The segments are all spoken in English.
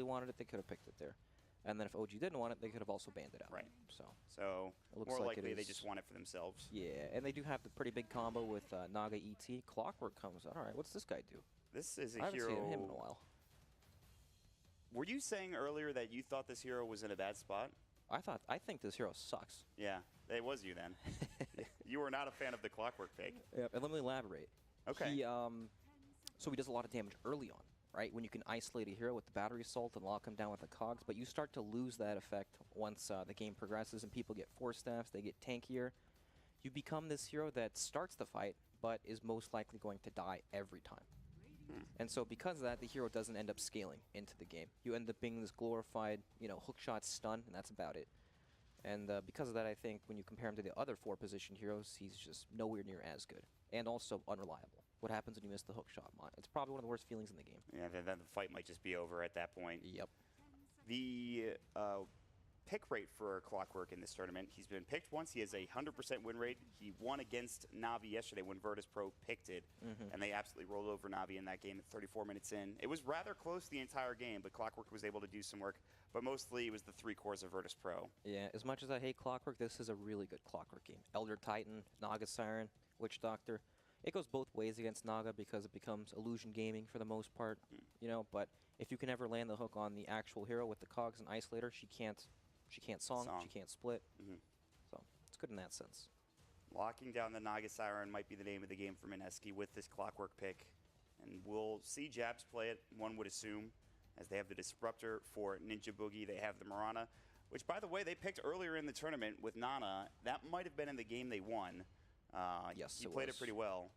wanted it, they could have picked it there. And then if OG didn't want it, they could have also banned it out. Right. So it looks more likely they just want it for themselves. Yeah, and they do have the pretty big combo with Naga ET. Clockwork comes out. All right, what's this guy do? This is a I haven't hero. seen him in a while. Were you saying earlier that you thought this hero was in a bad spot? I think this hero sucks. Yeah, it was you then. You were not a fan of the Clockwork pick. Yep, and let me elaborate. Okay. So he does a lot of damage early on, right? When you can isolate a hero with the battery assault and lock him down with the cogs, but you start to lose that effect once the game progresses and people get force staffs, they get tankier. You become this hero that starts the fight, but is most likely going to die every time. And so because of that, the hero doesn't end up scaling into the game. You end up being this glorified, hookshot stun, and that's about it. And because of that, I think when you compare him to the other 4 position heroes, he's just nowhere near as good. And also unreliable. What happens when you miss the hookshot? It's probably one of the worst feelings in the game. Yeah, then the fight might just be over at that point. Yep. The pick rate for Clockwork in this tournament, he's been picked once. He has a 100% win rate. He won against Navi yesterday when Virtus Pro picked it, and they absolutely rolled over Navi in that game at 34 minutes in. It was rather close the entire game, but Clockwork was able to do some work. But mostly it was the 3 cores of Virtus Pro. Yeah, as much as I hate Clockwork, this is a really good Clockwork game. Elder Titan, Naga Siren, Witch Doctor. It goes both ways against Naga because it becomes illusion gaming for the most part, but if you can ever land the hook on the actual hero with the cogs and isolator, she can't song, she can't split. So it's good in that sense. Locking down the Naga Siren might be the name of the game for Mineski with this Clockwork pick. And we'll see Jabs play it, one would assume, as they have the Disruptor for Ninja Boogie. They have the Mirana, which, by the way, they picked earlier in the tournament with Nana. That might have been in the game they won. Yes, he played it pretty well.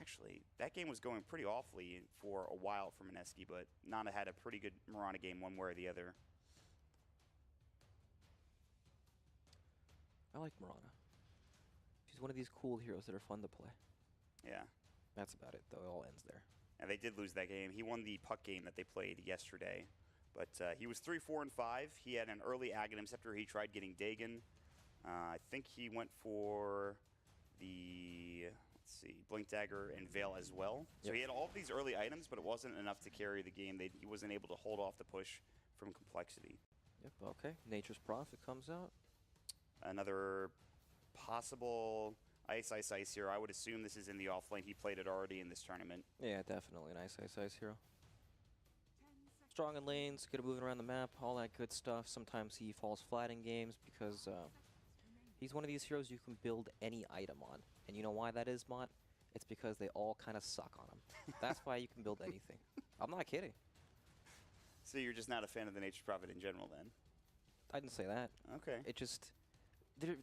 Actually, that game was going pretty awfully for a while for Mineski, but Nana had a pretty good Mirana game one way or the other. I like Mirana. She's one of these cool heroes that are fun to play. Yeah. That's about it, though. It all ends there. And they did lose that game. He won the puck game that they played yesterday. But he was 3-4-5. He had an early Aghanim Scepter. He tried getting Dagon. I think he went for the, let's see, Blink Dagger and Veil as well. So he had all of these early items, but it wasn't enough to carry the game. He wasn't able to hold off the push from Complexity. Yep, okay. Nature's Prophet comes out. Another possible Ice hero. I would assume this is in the offlane. He played it already in this tournament. Yeah, definitely an Ice hero. Strong in lanes, good at moving around the map, all that good stuff. Sometimes he falls flat in games because he's one of these heroes you can build any item on. And you know why that is, Mott? It's because they all kind of suck on him. That's why you can build anything. I'm not kidding. So you're just not a fan of the Nature's Prophet in general, then? I didn't say that. Okay. It just...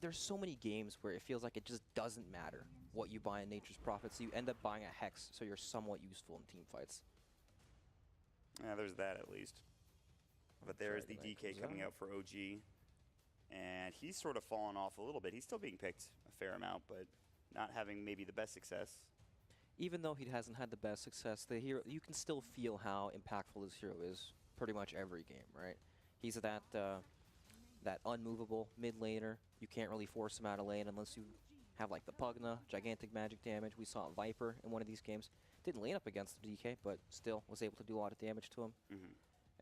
There's so many games where it feels like it just doesn't matter what you buy in Nature's Prophet, so you end up buying a Hex, so you're somewhat useful in team fights. Yeah, there's that at least. But there is the DK coming out for OG. And he's sort of fallen off a little bit. He's still being picked a fair amount, but not having maybe the best success. Even though he hasn't had the best success, the hero, you can still feel how impactful this hero is pretty much every game, right? He's that unmovable mid laner. You can't really force him out of lane unless you have like the Pugna, gigantic magic damage. We saw Viper in one of these games. Didn't lane up against the DK, but still was able to do a lot of damage to him.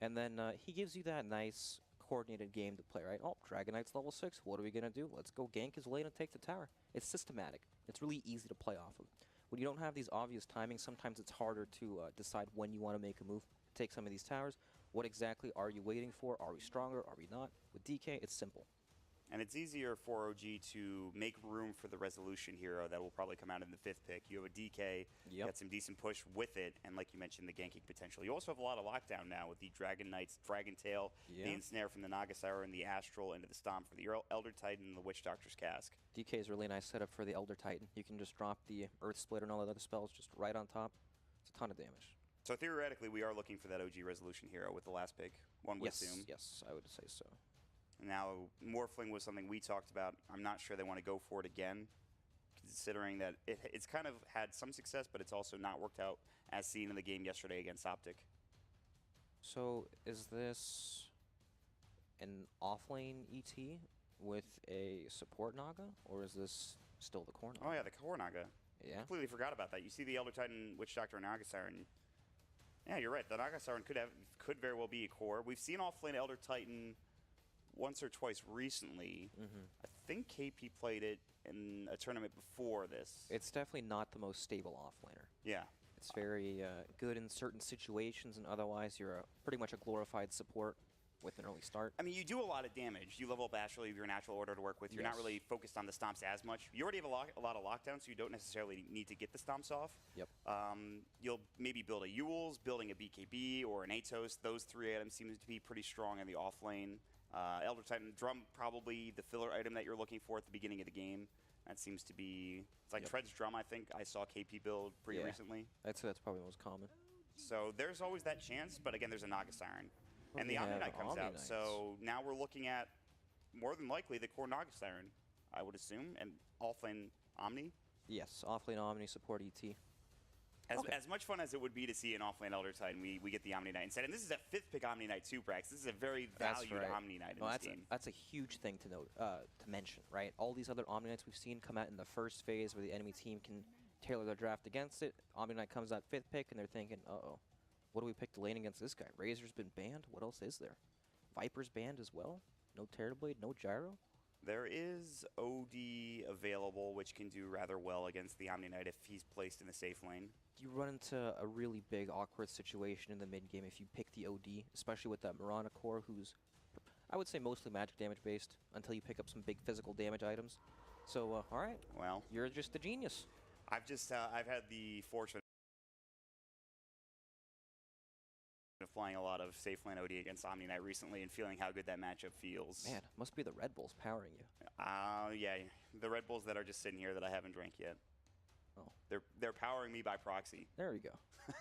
And then he gives you that nice coordinated game to play, right? Oh, Dragon Knight's level 6. What are we going to do? Let's go gank his lane and take the tower. It's systematic. It's really easy to play off of. When you don't have these obvious timings, sometimes it's harder to decide when you want to make a move. Take some of these towers. What exactly are you waiting for? Are we stronger? Are we not? With DK, it's simple. And it's easier for OG to make room for the resolution hero that will probably come out in the 5th pick. You have a DK, got some decent push with it, and like you mentioned, the ganking potential. You also have a lot of lockdown now with the Dragon Knight's Dragon Tail, the Ensnare from the Naga Siren, the Astral into the Stomp for the Elder Titan, and the Witch Doctor's Cask. DK is a really nice setup for the Elder Titan. You can just drop the Earth Splitter and all the other spells just right on top. It's a ton of damage. So theoretically, we are looking for that OG resolution hero with the last pick, one would assume. Yes, I would say so. Now, Morphling was something we talked about. I'm not sure they want to go for it again, considering that it's kind of had some success, but it's also not worked out as seen in the game yesterday against Optic. So is this an offlane ET with a support Naga, or is this still the core Naga? Oh yeah, the core Naga. Yeah. Completely forgot about that. You see the Elder Titan, Witch Doctor, and Naga Siren Yeah, you're right. The Naga Siren could very well be a core. We've seen off-lane Elder Titan once or twice recently. I think KP played it in a tournament before this. It's definitely not the most stable offlaner. Yeah. It's very good in certain situations, and otherwise you're pretty much a glorified support with an early start. I mean, you do a lot of damage. You level up Astral, you have your natural order to work with. You're not really focused on the stomps as much. You already have a lot of lockdowns, so you don't necessarily need to get the stomps off. Yep. You'll maybe build a Yules, building a BKB, or an Atos. Those three items seem to be pretty strong in the off lane. Elder Titan Drum, probably the filler item that you're looking for at the beginning of the game. That seems to be, it's like Tread's Drum, I think I saw KP build pretty recently. I'd say that's probably the most common. So there's always that chance, but again, there's a Naga Siren. And the Omni Knight comes out, so now we're looking at, more than likely, the core Naga Siren, I would assume, and offlane Omni. Yes, offlane Omni, support ET. As much fun as it would be to see an offlane Elder Titan, we get the Omni Knight instead. And this is a 5th pick Omni Knight too, Brax. This is a very valued Omni Knight in this game. That's a huge thing to note, to mention, right? All these other Omni Knights we've seen come out in the first phase where the enemy team can tailor their draft against it. Omni Knight comes out 5th pick, and they're thinking, uh-oh. What do we pick to lane against this guy? Razor's been banned. What else is there? Viper's banned as well. No Terrorblade, no Gyro. There is OD available, which can do rather well against the Omni Knight if he's placed in the safe lane. You run into a really big, awkward situation in the mid game if you pick the OD, especially with that Mirana core, who's, I would say, mostly magic damage based until you pick up some big physical damage items. So, all right. Well, you're just a genius. I've had the fortune of flying a lot of safe lane OD against Omni Knight recently and feeling how good that matchup feels. Man, must be the Red Bulls powering you. Yeah, the Red Bulls that are just sitting here that I haven't drank yet. Oh. They're powering me by proxy. There we go.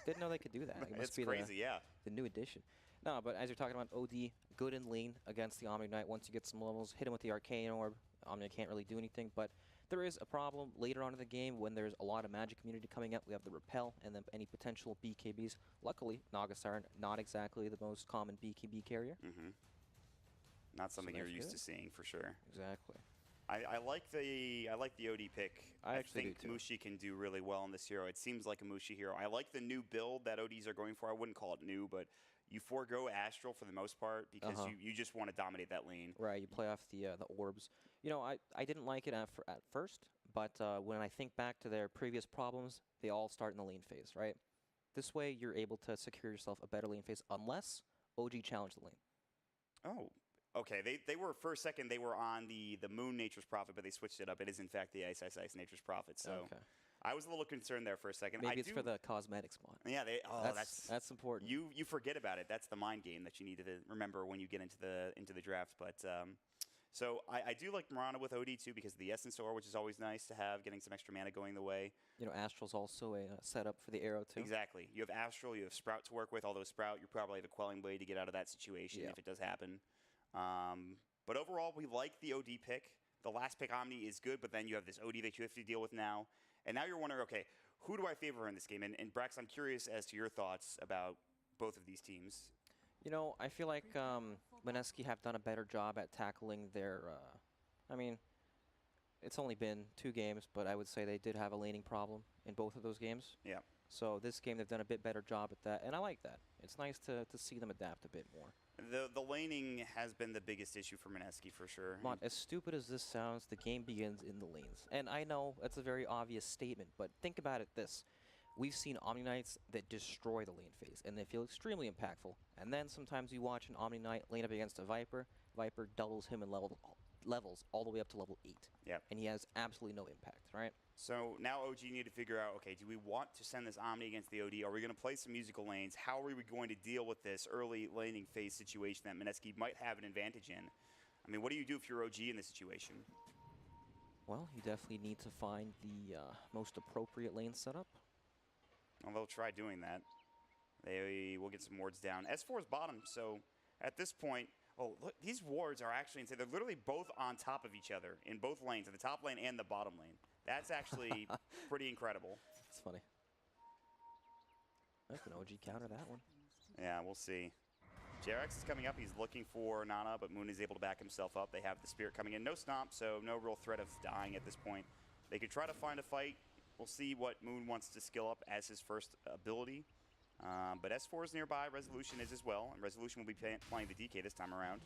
Didn't know they could do that. It must be crazy, the new addition. No, but as you're talking about OD, good in lane against the Omni Knight. Once you get some levels, hit him with the Arcane Orb. Omni can't really do anything, but there is a problem later on in the game when there's a lot of magic community coming up. We have the Repel and then any potential BKBs. Luckily, Naga Siren, not exactly the most common BKB carrier. Not something you're used to seeing for sure. Exactly. I like the OD pick. I think Mushi can do really well in this hero. It seems like a Mushi hero. I like the new build that ODs are going for. I wouldn't call it new, but you forego Astral for the most part because you just want to dominate that lane. Right, you play off the orbs. You know, I didn't like it at first, but when I think back to their previous problems, they all start in the lane phase, right? This way, you're able to secure yourself a better lane phase unless OG challenge the lane. Oh, okay. They were, for a second, they were on the Moon Nature's Prophet, but they switched it up. It is, in fact, the Ice Nature's Prophet, so... Okay. I was a little concerned there for a second. Maybe it's for the cosmetics mod. Yeah, that's important. You forget about it. That's the mind game that you need to remember when you get into the draft. But so I do like Mirana with OD too because of the Essence Ore, which is always nice to have, getting some extra mana going the way. You know, Astral's also a setup for the arrow too. Exactly. You have Astral, you have Sprout to work with. Although Sprout, you probably have a Quelling Blade to get out of that situation if it does happen. But overall, we like the OD pick. The last pick Omni is good, but then you have this OD that you have to deal with now. And now you're wondering, okay, who do I favor in this game? And Brax, I'm curious as to your thoughts about both of these teams. You know, I feel like Mineski have done a better job at tackling their, I mean, it's only been 2 games, but I would say they did have a laning problem in both of those games. Yeah. So this game, they've done a bit better job at that, and I like that. It's nice to see them adapt a bit more. The laning has been the biggest issue for Mineski for sure. Mon, as stupid as this sounds, the game begins in the lanes. And I know that's a very obvious statement, but think about it this. We've seen Omni Knights that destroy the lane phase, and they feel extremely impactful. And then sometimes you watch an Omni Knight lane up against a Viper. Viper doubles him in levels all the way up to level 8. Yep. And he has absolutely no impact, right? So now OG need to figure out, okay, do we want to send this Omni against the OD? Are we going to play some musical lanes? How are we going to deal with this early laning phase situation that Mineski might have an advantage in? I mean, what do you do if you're OG in this situation? Well, you definitely need to find the most appropriate lane setup. Well, they'll try doing that. They will get some wards down. S4 is bottom, so at this point, oh, look, these wards are actually insane. They're literally both on top of each other in both lanes, in the top lane and the bottom lane. That's actually pretty incredible. It's funny. I can OG counter that one. Yeah, we'll see. JRX is coming up. He's looking for Nana, but Moon is able to back himself up. They have the Spirit coming in. No stomp, so no real threat of dying at this point. They could try to find a fight. We'll see what Moon wants to skill up as his first ability. But S4 is nearby, Resolution is as well, and Resolution will be playing the DK this time around,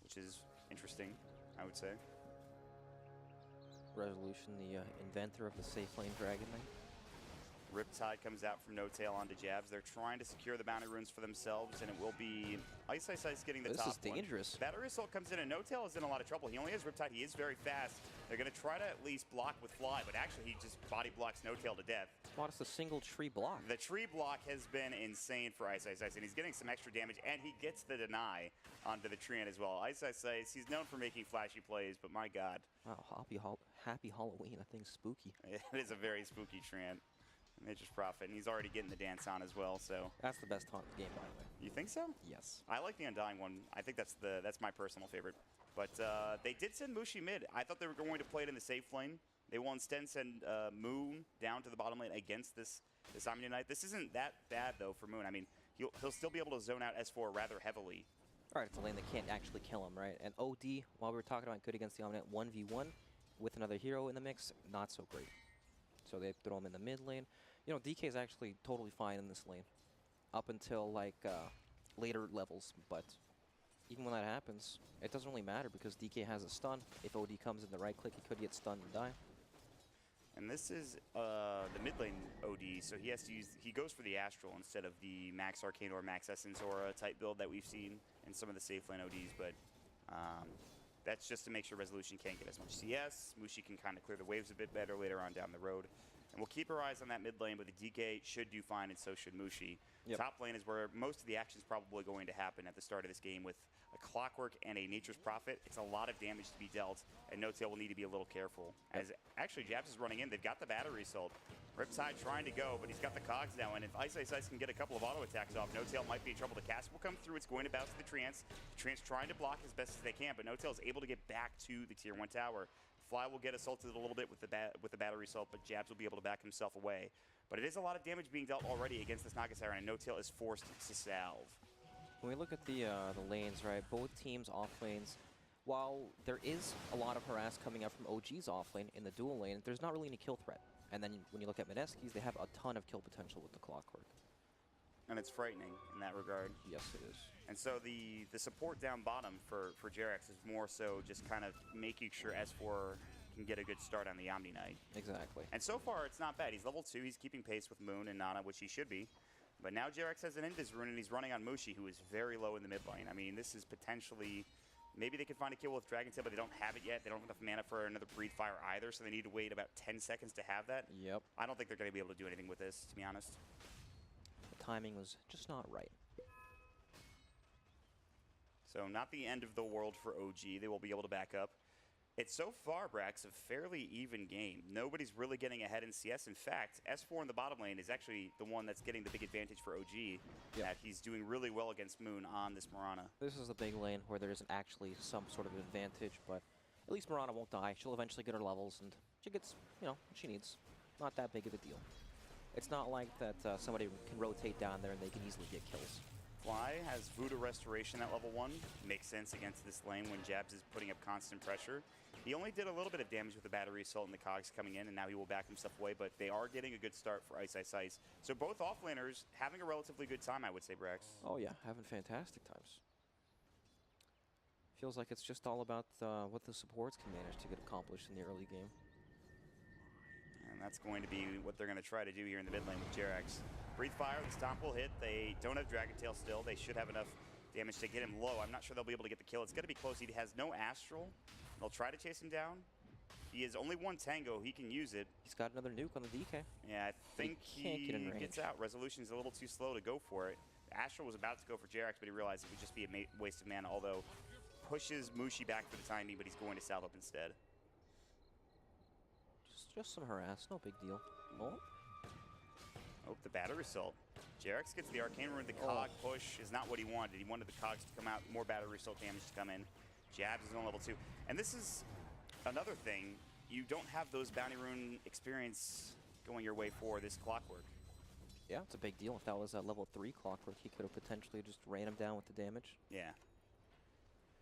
which is interesting, I would say. Resolution, the inventor of the safe lane Dragon Knight. Riptide comes out from No Tail onto Jabs. They're trying to secure the bounty runes for themselves, and it will be Ice getting the top one. This is dangerous. Battery Assault comes in, and No Tail is in a lot of trouble. He only has Riptide. He is very fast. They're going to try to at least block with Fly, but actually he just body blocks No Tail to death. Well, it's a single tree block. The tree block has been insane for Ice, and he's getting some extra damage, and he gets the deny onto the Treant as well. Ice, he's known for making flashy plays, but my God. Wow, happy Halloween. That thing's spooky. It is a very spooky Treant. Nature's Prophet, and he's already getting the dance on as well, so. That's the best taunt in the game, by the way. You think so? Yes. I like the Undying one. I think that's my personal favorite. But they did send Mushi mid. I thought they were going to play it in the safe lane. They will instead send Moon down to the bottom lane against this Omni Knight. This isn't that bad, though, for Moon. I mean, he'll still be able to zone out S4 rather heavily. All right, it's a lane that can't actually kill him, right? And OD, while we were talking about good against the Omni Knight, 1v1 with another hero in the mix, not so great. So they throw him in the mid lane. You know, DK is actually totally fine in this lane up until, like, later levels. But even when that happens, it doesn't really matter because DK has a stun. If OD comes in the right click, he could get stunned and die. And this is the mid lane OD, so he goes for the Astral instead of the Max Arcane or Max Essence Aura type build that we've seen in some of the safe lane ODs. But that's just to make sure Resolution can't get as much CS. Mushi can kind of clear the waves a bit better later on down the road. And we'll keep our eyes on that mid lane, but the DK should do fine, and so should Mushi. Yep. Top lane is where most of the action is probably going to happen at the start of this game with a Clockwork and a Nature's Prophet. It's a lot of damage to be dealt, and No Tail will need to be a little careful. As actually Jabs is running in, they've got the Battery Assault. Riptide trying to go, but he's got the cogs now, and if Ice can get a couple of auto attacks off, No Tail might be in trouble. The cast will come through, it's going to bounce to the Treants. The Treants trying to block as best as they can, but No Tail is able to get back to the Tier 1 tower. Fly will get assaulted a little bit with the Battery Assault, but Jabs will be able to back himself away. But it is a lot of damage being dealt already against this Naga Siren, and No Tail is forced to salve. When we look at the lanes, right, both teams off lanes, while there is a lot of harass coming out from OG's off lane in the dual lane, there's not really any kill threat. And then when you look at Mineski's, they have a ton of kill potential with the Clockwork. And it's frightening in that regard. Yes, it is. And so the support down bottom for Jerax is more so just kind of making sure S4 can get a good start on the Omni Knight. Exactly. And so far, it's not bad. He's level 2. He's keeping pace with Moon and Nana, which he should be. But now Jerax has an Indus rune, and he's running on Mushi, who is very low in the mid lane. I mean, this is potentially... Maybe they could find a kill with Dragon Tail, but they don't have it yet. They don't have enough mana for another Breathe Fire either, so they need to wait about 10 seconds to have that. Yep. I don't think they're going to be able to do anything with this, to be honest. The timing was just not right. So not the end of the world for OG. They will be able to back up. It's so far, Brax, a fairly even game. Nobody's really getting ahead in CS. In fact, S4 in the bottom lane is actually the one that's getting the big advantage for OG. Yep. That he's doing really well against Moon on this Mirana. This is the big lane where there isn't actually some sort of advantage, but at least Mirana won't die. She'll eventually get her levels, and she gets, you know, what she needs. Not that big of a deal. It's not like that somebody can rotate down there and they can easily get kills. Fly has Voodoo Restoration at level 1. Makes sense against this lane when Jabs is putting up constant pressure. He only did a little bit of damage with the Battery Assault and the cogs coming in, and now he will back himself away, but they are getting a good start for Ice. So both offlaners having a relatively good time, I would say, Brax. Oh yeah, having fantastic times. Feels like it's just all about what the supports can manage to get accomplished in the early game. And that's going to be what they're going to try to do here in the mid lane with Jerax. Breathe Fire, the Stomp will hit. They don't have Dragon Tail still. They should have enough damage to get him low. I'm not sure they'll be able to get the kill. It's going to be close. He has no Astral. They'll try to chase him down. He has only one Tango. He can use it. He's got another nuke on the DK. Yeah, I think can't get in range. Gets out. Resolution's a little too slow to go for it. Astral was about to go for Jerax, but he realized it would just be a waste of mana, although pushes Mushi back for the time being, but he's going to salve up instead. Just some harass, no big deal. Oh. Oh, the Battery Assault. Jerax gets the Arcane Rune. The Cog push is not what he wanted. He wanted the Cogs to come out, more Battery Assault damage to come in. Jabs is on level 2. And this is another thing. You don't have those Bounty Rune experience going your way for this Clockwork. Yeah, it's a big deal. If that was a level 3 Clockwork, he could have potentially just ran him down with the damage. Yeah.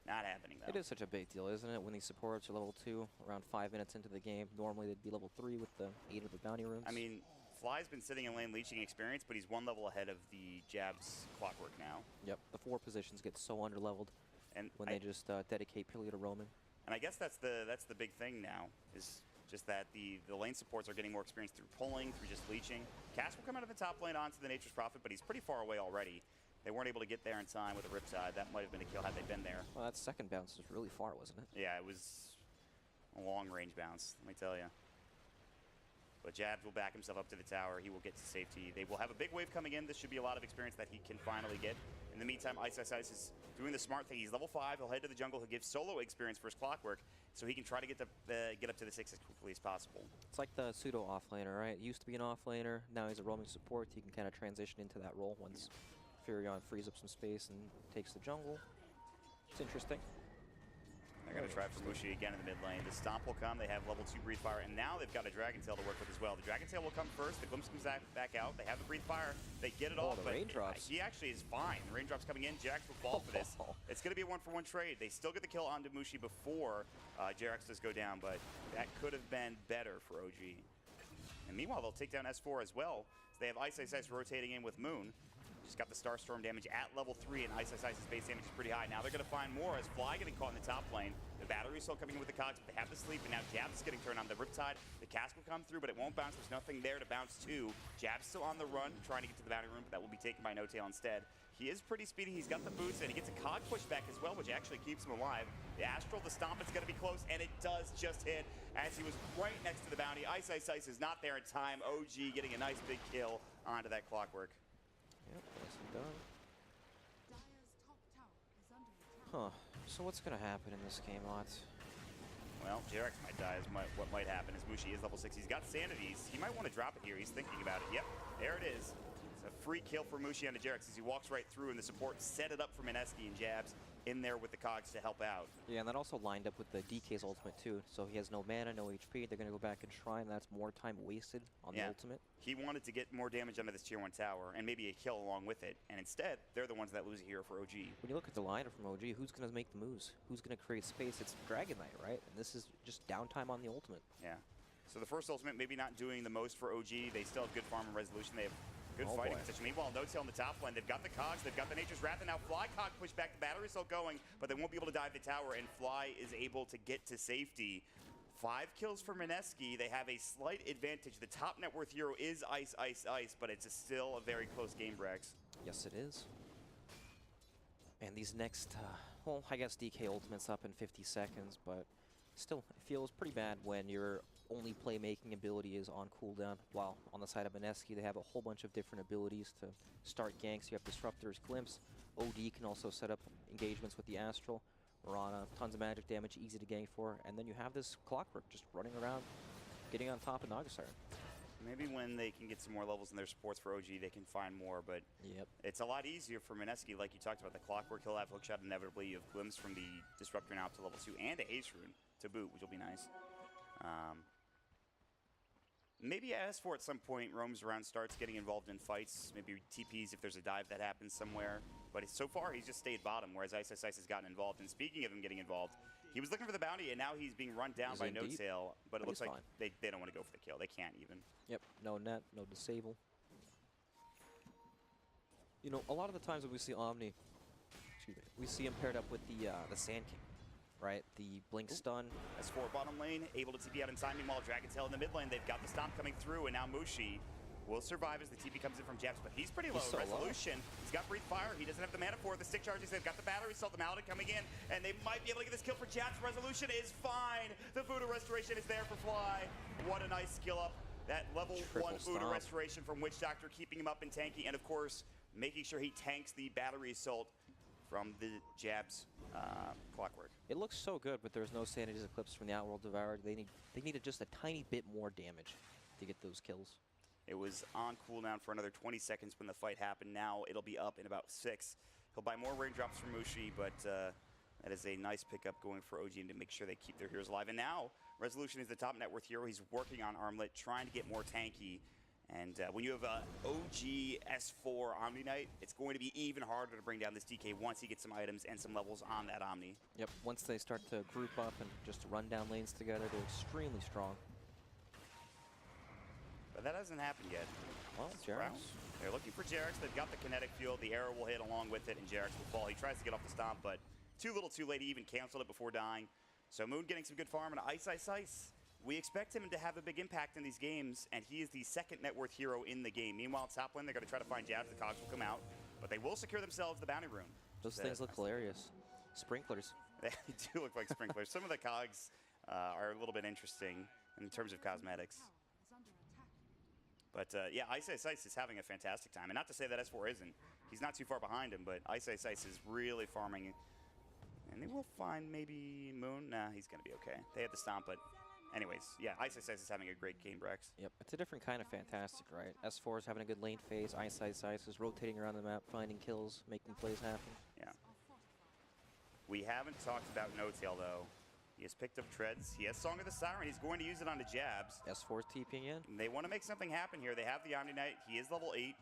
Not happening, though. It is such a big deal, isn't it? When these supports are level 2, around 5 minutes into the game, normally they'd be level 3 with the 8 of the Bounty Runes. I mean, Fly's been sitting in lane leeching experience, but he's 1 level ahead of the Jab's Clockwork now. Yep, the 4 positions get so underleveled And when they just dedicate purely to roaming. And I guess that's the big thing now, is just that the lane supports are getting more experience through pulling, through just leeching. Cass will come out of the top lane onto the Nature's Prophet, but he's pretty far away already. They weren't able to get there in time with a Riptide. That might have been a kill had they been there. Well, that second bounce was really far, wasn't it? Yeah, it was a long-range bounce, let me tell you. But Jabs will back himself up to the tower. He will get to safety. They will have a big wave coming in. This should be a lot of experience that he can finally get. In the meantime, Ice is doing the smart thing. He's level 5. He'll head to the jungle. He'll give solo experience for his Clockwork, so he can try to get up to the 6 as quickly as possible. It's like the pseudo offlaner, right? He used to be an offlaner. Now he's a roaming support. He can kind of transition into that role once Furion frees up some space and takes the jungle. It's interesting. They're going to try for Mushi again in the mid lane. The Stomp will come. They have level 2 Breathe Fire, and now they've got a Dragon Tail to work with as well. The Dragon Tail will come first. The Glimpse comes back out. They have the Breathe Fire. They get it off, the but raindrops. he actually is fine. The raindrops coming in. Jax will fall for this. It's going to be a 1-for-1 trade. They still get the kill onto Mushi before Jax does go down, but that could have been better for OG. And meanwhile, they'll take down S4 as well. So they have Ice rotating in with Moon. Just got the Starstorm damage at level 3, and Ice's base damage is pretty high. Now they're going to find more as Fly getting caught in the top lane. The battery's still coming in with the cogs, but they have the sleep, and now Jabs is getting turned on. The Riptide, the Cask will come through, but it won't bounce. There's nothing there to bounce to. Jabs still on the run, trying to get to the bounty room, but that will be taken by No-Tail instead. He is pretty speedy. He's got the boots, and he gets a cog pushback as well, which actually keeps him alive. The Astral, the Stomp is going to be close, and it does just hit as he was right next to the bounty. Ice is not there in time. OG getting a nice big kill onto that Clockwork. Yep, nicely done. Huh. So what's going to happen in this game, Lots? Well, Jerax might die is what might happen as Mushi is level 6. He's got Sanities. He might want to drop it here. He's thinking about it. Yep, there it is. It's a free kill for Mushi onto Jerax as he walks right through, and the support set it up for Mineski and Jabs in there with the cogs to help out. Yeah, and that also lined up with the DK's ultimate too. So he has no mana, no HP. They're going to go back and try, and that's more time wasted on the ultimate. He wanted to get more damage onto this tier 1 tower and maybe a kill along with it. And instead, they're the ones that lose here for OG. When you look at the lineup from OG, who's going to make the moves? Who's going to create space? It's Dragon Knight, right? And this is just downtime on the ultimate. Yeah. So the first ultimate maybe not doing the most for OG. They still have good farm and resolution. They have good fighting position. Meanwhile, No-Tail in the top lane. They've got the cogs. They've got the Nature's Wrath. And now Fly cog push back. The battery's still going, but they won't be able to dive the tower. And Fly is able to get to safety. 5 kills for Mineski. They have a slight advantage. The top net worth hero is Ice, but it's still a very close game, Brax. Yes, it is. And these next, well, I guess DK ultimate's up in 50 seconds, but still, it feels pretty bad when your only playmaking ability is on cooldown, while on the side of Mineski, they have a whole bunch of different abilities to start ganks. You have Disruptors, Glimpse. OD can also set up engagements with the Astral. Mirana, tons of magic damage, easy to gank for. And then you have this Clockwork just running around, getting on top of Nagasire. Maybe when they can get some more levels in their supports for OG, they can find more, but it's a lot easier for Mineski, like you talked about. The Clockwork, he'll have Hookshot inevitably. You have Glimpse from the Disruptor now up to level 2, and a Haste Rune to boot, which will be nice. Maybe S4 at some point roams around, starts getting involved in fights, maybe TPs if there's a dive that happens somewhere. But so far, he's just stayed bottom, whereas Ice has gotten involved. And speaking of him getting involved, he was looking for the bounty, and now he's being run down by No-Tail. But it looks like they don't want to go for the kill. They can't even. Yep, no net, no disable. You know, a lot of the times when we see Omni, we see him paired up with the Sand King. Right, the blink stun. S4 bottom lane, able to TP out in time. Meanwhile, Dragon Tail in the mid lane. They've got the Stomp coming through, and now Mushi will survive as the TP comes in from Jabs, but he's pretty low. So resolution. He's got Breathe Fire. He doesn't have the mana for it. The stick charges. They've got the battery cell, the Maladin coming in, and they might be able to get this kill for Jabs. Resolution is fine. The Voodoo Restoration is there for Fly. What a nice skill up. That level 1 Voodoo Restoration from Witch Doctor, keeping him up and tanky, and of course, making sure he tanks the battery assault from the Jabs Clockwork. It looks so good, but there's no Sanity's Eclipse from the Outworld Devourer. They needed just a tiny bit more damage to get those kills. It was on cooldown for another 20 seconds when the fight happened. Now it'll be up in about 6. He'll buy more raindrops from Mushi, but that is a nice pickup going for OG to make sure they keep their heroes alive. And now Resolution is the top net worth hero. He's working on Armlet, trying to get more tanky. And when you have a OG S4 Omni Knight, it's going to be even harder to bring down this DK once he gets some items and some levels on that Omni. Yep, once they start to group up and just run down lanes together, they're extremely strong. But that hasn't happened yet. Well, Sprout. Jerax. They're looking for Jerax. They've got the kinetic field. The arrow will hit along with it, and Jerax will fall. He tries to get off the stomp, but too little too late. He even canceled it before dying. So Moon getting some good farm, and Ice Ice Ice. We expect him to have a big impact in these games, and he is the second net worth hero in the game. Meanwhile, top lane, they're going to try to find jabs. The cogs will come out, but they will secure themselves the bounty rune. Those things look hilarious. Sprinklers. They do look like sprinklers. Some of the cogs are a little bit interesting in terms of cosmetics. But yeah, Ice Ice Ice is having a fantastic time. And not to say that S4 isn't. He's not too far behind him, but Ice Ice Ice is really farming. And they will find maybe Moon. Nah, he's going to be okay. They had to stomp, but anyways, yeah, Ice Ice Ice is having a great game, Brex. Yep, it's a different kind of fantastic, right? S4 is having a good lane phase. Ice Ice Ice is rotating around the map, finding kills, making plays happen. Yeah. We haven't talked about No-Tail, though. He has picked up Treads. He has Song of the Siren. He's going to use it on the jabs. S4's TPing in. And they want to make something happen here. They have the Omni Knight. He is level 8.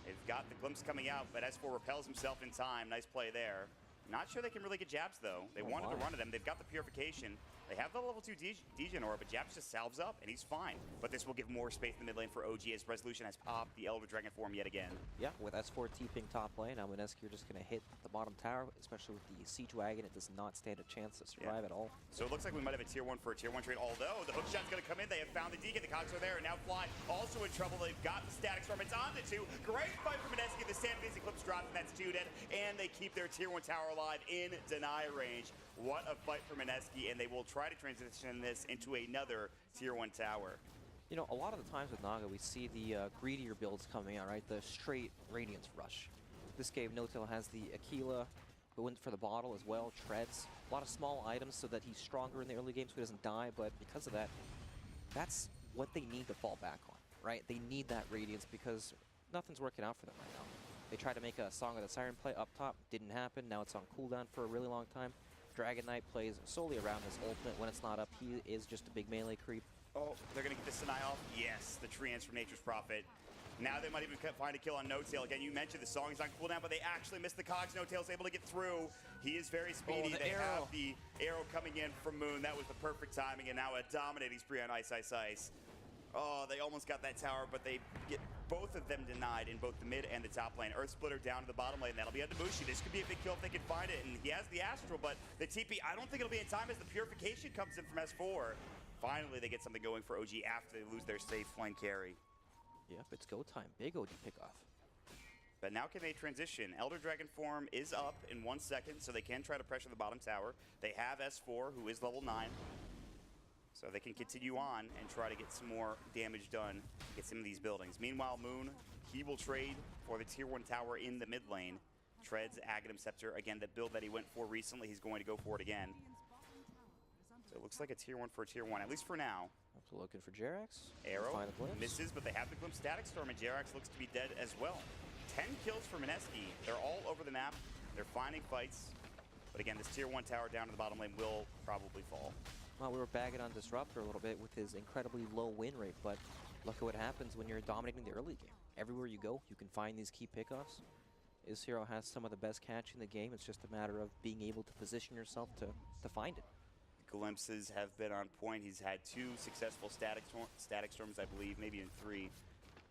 They've got the Glimpse coming out, but S4 repels himself in time. Nice play there. Not sure they can really get jabs, though. They wanted to run at him. They've got the Purification. They have the level 2 Degen Aura, but Jabs just salves up, and he's fine. But this will give more space in the mid lane for OG as Resolution has popped the Elder Dragon form yet again. Yeah, with S4 TPing top lane, now Mineski are just going to hit the bottom tower, especially with the Siege Wagon. It does not stand a chance to survive at all. So it looks like we might have a tier 1 for a tier 1 trade, although the hook shot's going to come in. They have found the Deacon. The cogs are there, and now Fly also in trouble. They've got the Static Storm. It's on to 2. Great fight from Mineski. The Sandviz Eclipse drops, and that's 2 dead. And they keep their tier 1 tower alive in deny range. What a fight for Mineski, and they will try to transition this into another tier 1 tower. You know, a lot of the times with Naga, we see the greedier builds coming out, right? The straight Radiance Rush. This game, No-Tail has the Aquila, who went for the bottle as well, Treads. A lot of small items so that he's stronger in the early game so he doesn't die, but because of that, that's what they need to fall back on, right? They need that Radiance because nothing's working out for them right now. They tried to make a Song of the Siren play up top, didn't happen. Now it's on cooldown for a really long time. Dragon Knight plays solely around his ultimate. When it's not up, he is just a big melee creep. Oh, they're going to get this deny off? Yes, the Treants from Nature's Prophet. Now they might even find a kill on No-Tail. Again, you mentioned the song is on cooldown, but they actually missed the cogs. No-Tail's able to get through. He is very speedy. They have the arrow coming in from Moon. That was the perfect timing, and now a dominating spree on Ice Ice Ice. Oh, they almost got that tower, but they get both of them denied in both the mid and the top lane. Earth Splitter down to the bottom lane. That'll be on Debushi. This could be a big kill if they can find it, and he has the Astral, but the TP, I don't think it'll be in time as the Purification comes in from S4. Finally, they get something going for OG after they lose their safe flank carry. Yep, it's go time. Big OG pickoff. But now can they transition? Elder Dragon form is up in 1 second, so they can try to pressure the bottom tower. They have S4, who is level 9. So they can continue on and try to get some more damage done, get some of these buildings. Meanwhile, Moon, he will trade for the tier 1 tower in the mid lane. Treads, Aghanim Scepter, again, the build that he went for recently, he's going to go for it again. So it looks like a tier 1 for a tier 1, at least for now. Also looking for Jerax. Arrow misses, but they have the Glimpse Static Storm, and Jerax looks to be dead as well. 10 kills for Mineski. They're all over the map. They're finding fights. But again, this tier 1 tower down to the bottom lane will probably fall. Well, we were bagging on Disruptor a little bit with his incredibly low win rate, but look at what happens when you're dominating the early game. Everywhere you go, you can find these key pickoffs. His hero has some of the best catch in the game. It's just a matter of being able to position yourself to find it. Glimpses have been on point. He's had 2 successful static storms, I believe, maybe even 3.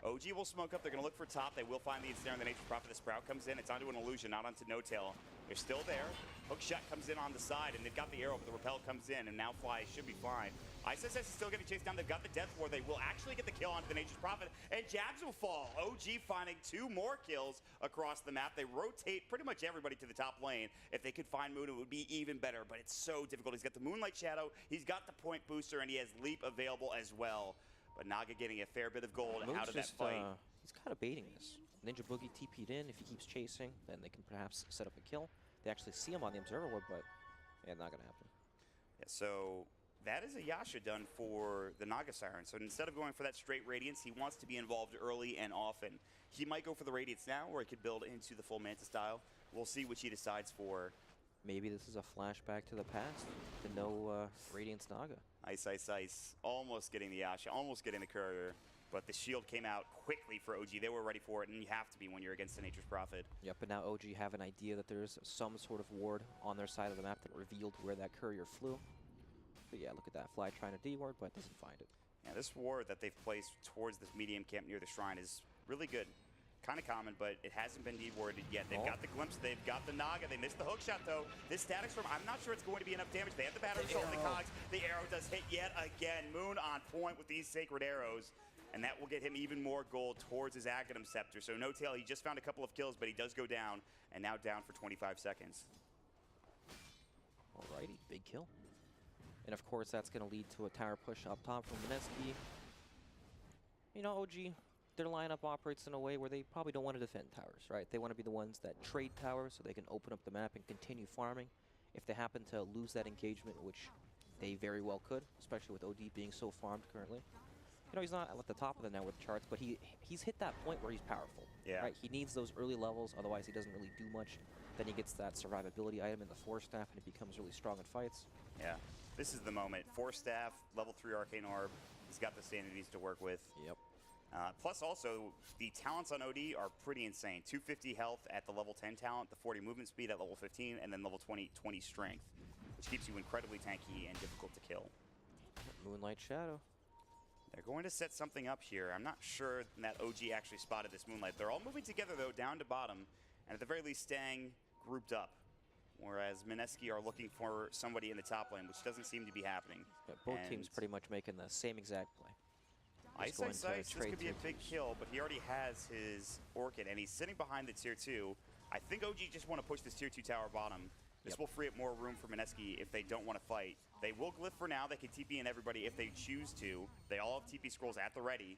OG will smoke up. They're going to look for top. They will find the Ensnare and the Nature's Prophet. The Sprout comes in. It's onto an illusion, not onto No-Tail. They're still there. Hook shot comes in on the side, and they've got the arrow, but the repel comes in, and now Fly should be fine. Ice Ice is still getting chased down. They've got the Death War. They will actually get the kill onto the Nature's Prophet, and Jabs will fall. OG finding 2 more kills across the map. They rotate pretty much everybody to the top lane. If they could find Moon, it would be even better, but it's so difficult. He's got the Moonlight Shadow, he's got the Point Booster, and he has Leap available as well. But Naga getting a fair bit of gold out of that fight. He's kind of baiting this. Ninja Boogie TP'd in. If he keeps chasing, then they can perhaps set up a kill. They actually see him on the Observer Ward, but yeah, not going to happen. Yeah, so that is a Yasha done for the Naga Siren. So instead of going for that straight Radiance, he wants to be involved early and often. He might go for the Radiance now, or he could build into the full Manta style. We'll see which he decides for. Maybe this is a flashback to the past, to no Radiance Naga. Ice Ice Ice, almost getting the Yasha, almost getting the Courier. But the shield came out quickly for OG. They were ready for it, and you have to be when you're against the Nature's Prophet. Yep, but now OG have an idea that there's some sort of ward on their side of the map that revealed where that courier flew. But yeah, look at that. Fly trying to D-ward, but doesn't find it. Yeah, this ward that they've placed towards this medium camp near the shrine is really good. Kind of common, but it hasn't been dewarded yet. They've got the glimpse, they've got the Naga. They missed the hook shot, though. This static storm, I'm not sure it's going to be enough damage. They have the battery assault and the cogs. The arrow does hit yet again. Moon on point with these sacred arrows, and that will get him even more gold towards his Aghanim Scepter. So No Tail, he just found a couple of kills, but he does go down, and now down for 25 seconds. Alrighty, big kill. And of course, that's going to lead to a tower push up top from Mineski. You know, OG, their lineup operates in a way where they probably don't want to defend towers, right? They want to be the ones that trade towers so they can open up the map and continue farming. If they happen to lose that engagement, which they very well could, especially with OD being so farmed currently. You know, he's not at the top of the network charts, but he's hit that point where he's powerful. Yeah. Right? He needs those early levels, otherwise he doesn't really do much. Then he gets that survivability item in the Force Staff, and it becomes really strong in fights. Yeah, this is the moment. Force Staff, level 3 Arcane Orb. He's got the sanities to work with. Yep. Plus also, the talents on OD are pretty insane. 250 health at the level 10 talent, the 40 movement speed at level 15, and then level 20 strength, which keeps you incredibly tanky and difficult to kill. Moonlight Shadow. They're going to set something up here. I'm not sure that OG actually spotted this Moonlight. They're all moving together, though, down to bottom, and at the very least staying grouped up. Whereas Mineski are looking for somebody in the top lane, which doesn't seem to be happening. Yeah, both teams pretty much making the same exact play. Ice, this could be a big kill, but he already has his Orchid, and he's sitting behind the tier 2. I think OG just want to push this tier 2 tower bottom. This will free up more room for Mineski if they don't want to fight. They will glyph for now. They can TP in everybody if they choose to. They all have TP scrolls at the ready.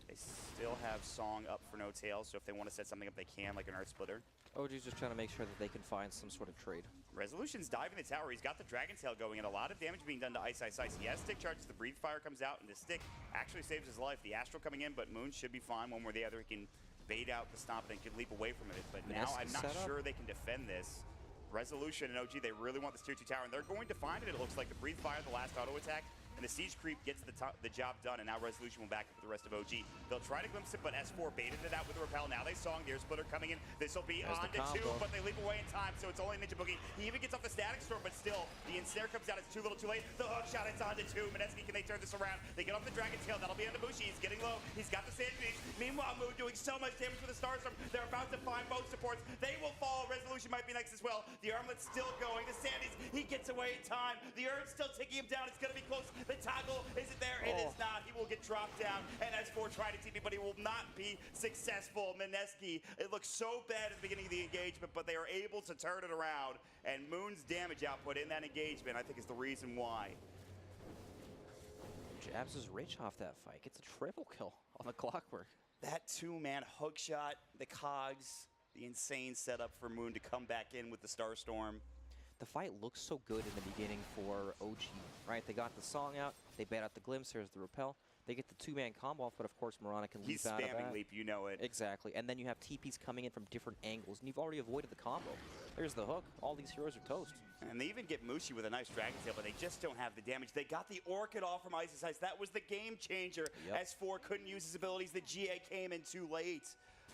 They still have Song up for No Tail, so if they want to set something up, they can, like an Earth Splitter. OG's just trying to make sure that they can find some sort of trade. Resolution's diving the tower. He's got the Dragon Tail going, and a lot of damage being done to Ice. He has stick charges. The Breathe Fire comes out, and the stick actually saves his life. The Astral coming in, but Moon should be fine. One way or the other, he can bait out the stomp and can leap away from it. But now I'm not sure they can defend this. Resolution and OG, they really want this tier 2 tower, and they're going to find it. It looks like the Breathe Fire, the last auto attack, and the Siege Creep gets the job done, and now Resolution will back up with the rest of OG. They'll try to glimpse it, but S4 baited it out with the Repel. Now they saw the Air Splitter coming in. This will be on to 2, but they leap away in time, so it's only Ninja Boogie. He even gets off the Static Storm, but still, the Ensnare comes out. It's too little too late. The hook shot, it's on to 2. Mineski, can they turn this around? They get off the Dragon Tail. That'll be on to Bushi. He's getting low. He's got the Sandwich. Meanwhile, Moon doing so much damage with the Starstorm. They're about to find both supports. They will fall. Resolution might be next as well. The Armlet's still going. The Sandys, he gets away in time. The Urd's still taking him down. It's going to be close. The Toggle, is it there? It is not. He will get dropped down. And S4 tried to TP, but he will not be successful. Mineski, it looks so bad at the beginning of the engagement, but they are able to turn it around. And Moon's damage output in that engagement, I think, is the reason why. Jabs is rich off that fight. Gets a triple kill on the Clockwork. That 2-man hook shot, the cogs, the insane setup for Moon to come back in with the Starstorm. The fight looks so good in the beginning for OG, right? They got the Song out, they bait out the Glimpse, there's the Repel. They get the 2-man combo off, but of course Mirana can leap out of that. He's spamming leap, you know it. Exactly, and then you have TPs coming in from different angles, and you've already avoided the combo. There's the hook. All these heroes are toast. And they even get Mushi with a nice Dragon Tail, but they just don't have the damage. They got the Orchid off from Ice's Ice. That was the game changer. Yep. S4 couldn't use his abilities. The GA came in too late.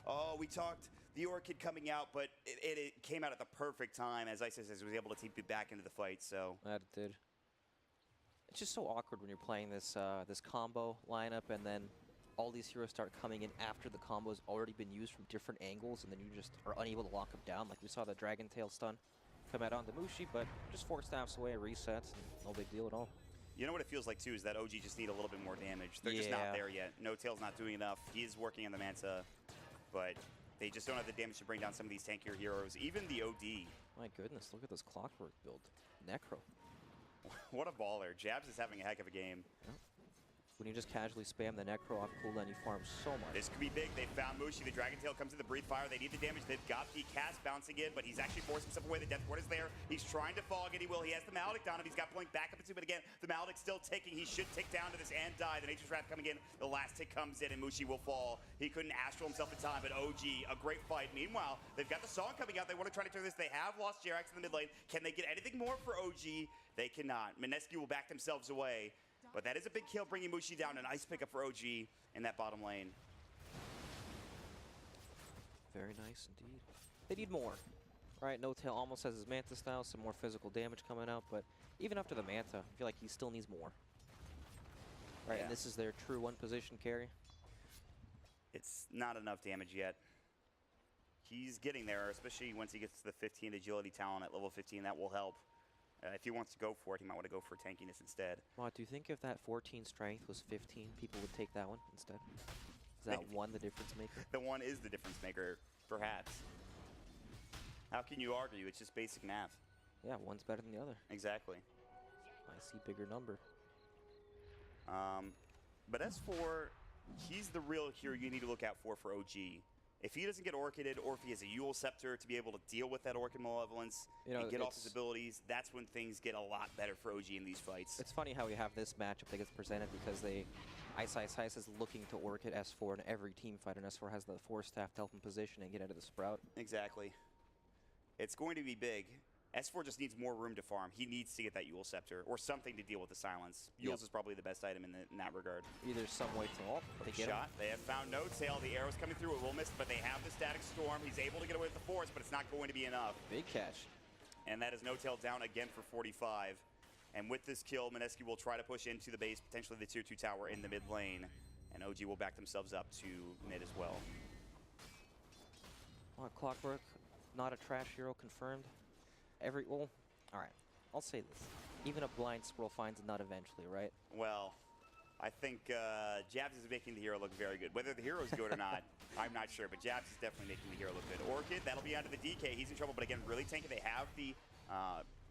Oh, we talked the Orchid coming out, but it came out at the perfect time as Ice's Ice was able to TP back into the fight. So that it did. It's just so awkward when you're playing this this combo lineup, and then all these heroes start coming in after the combo's already been used from different angles, and then you just are unable to lock them down. Like we saw the Dragon Tail stun come out onto Mushi, but just 4 staffs away, resets, and no big deal at all. You know what it feels like, too, is that OG just need a little bit more damage. They're just not there yet. No Tail's not doing enough. He is working on the Manta, but they just don't have the damage to bring down some of these tankier heroes. Even the OD. My goodness, look at this Clockwork build. Necro. What a baller. Jabs is having a heck of a game. Yep. When you just casually spam the Necro off cooldown, you farm so much. This could be big. They found Mushi. The Dragon Tail comes to the Breathe Fire. They need the damage. They've got the cast bouncing in, but he's actually forcing himself away. The Death Ward is there. He's trying to fog it. He will. He has the Maledict on him. He's got Blink back up into, but again, the Maledict's still ticking. He should tick down to this and die. The Nature's Wrath coming in. The last tick comes in, and Mushi will fall. He couldn't astral himself in time, but OG, a great fight. Meanwhile, they've got the Song coming out. They want to try to turn this. They have lost Jerax in the mid lane. Can they get anything more for OG? They cannot. Mineski will back themselves away. But that is a big kill, bringing Mushi down. A nice pickup for OG in that bottom lane. Very nice indeed. They need more. Right, No Tail almost has his Manta style, some more physical damage coming out, but even after the Manta, I feel like he still needs more. Right, Yeah. and this is their true one-position carry. It's not enough damage yet. He's getting there, especially once he gets to the 15 agility talent at level 15. That will help. If he wants to go for it, he might want to go for tankiness instead. Well, do you think if that 14 strength was 15, people would take that one instead? Is that one the difference maker? The one is the difference maker, perhaps. How can you argue? It's just basic math. Yeah, one's better than the other. Exactly. I see bigger number. But as for, he's the real hero you need to look out for OG. If he doesn't get Orchided, or if he has a Yule Scepter to be able to deal with that Orchid Malevolence and get off his abilities, that's when things get a lot better for OG in these fights. It's funny how we have this matchup that gets presented because Ice is looking to Orchid S4 in every team fight, and S4 has the Force Staff to help him position and get out of the Sprout. Exactly. It's going to be big. S4 just needs more room to farm. He needs to get that Yule Scepter or something to deal with the silence. Yule's is probably the best item in that regard. Either some way to ult, they get shot. They have found No Tail. The arrow's coming through. It will miss, but they have the Static Storm. He's able to get away with the Force, but it's not going to be enough. Big catch. And that is No Tail down again for 45. And with this kill, Mineski will try to push into the base, potentially the tier 2 tower in the mid lane. And OG will back themselves up to mid as well. Clockwork, not a trash hero confirmed. Well, all right, I'll say this. Even a blind squirrel finds a nut eventually, right? Well, I think Jabs is making the hero look very good. Whether the hero's good or not, I'm not sure, but Jabs is definitely making the hero look good. Orchid, that'll be onto the DK. He's in trouble, but again, really tanky. They have the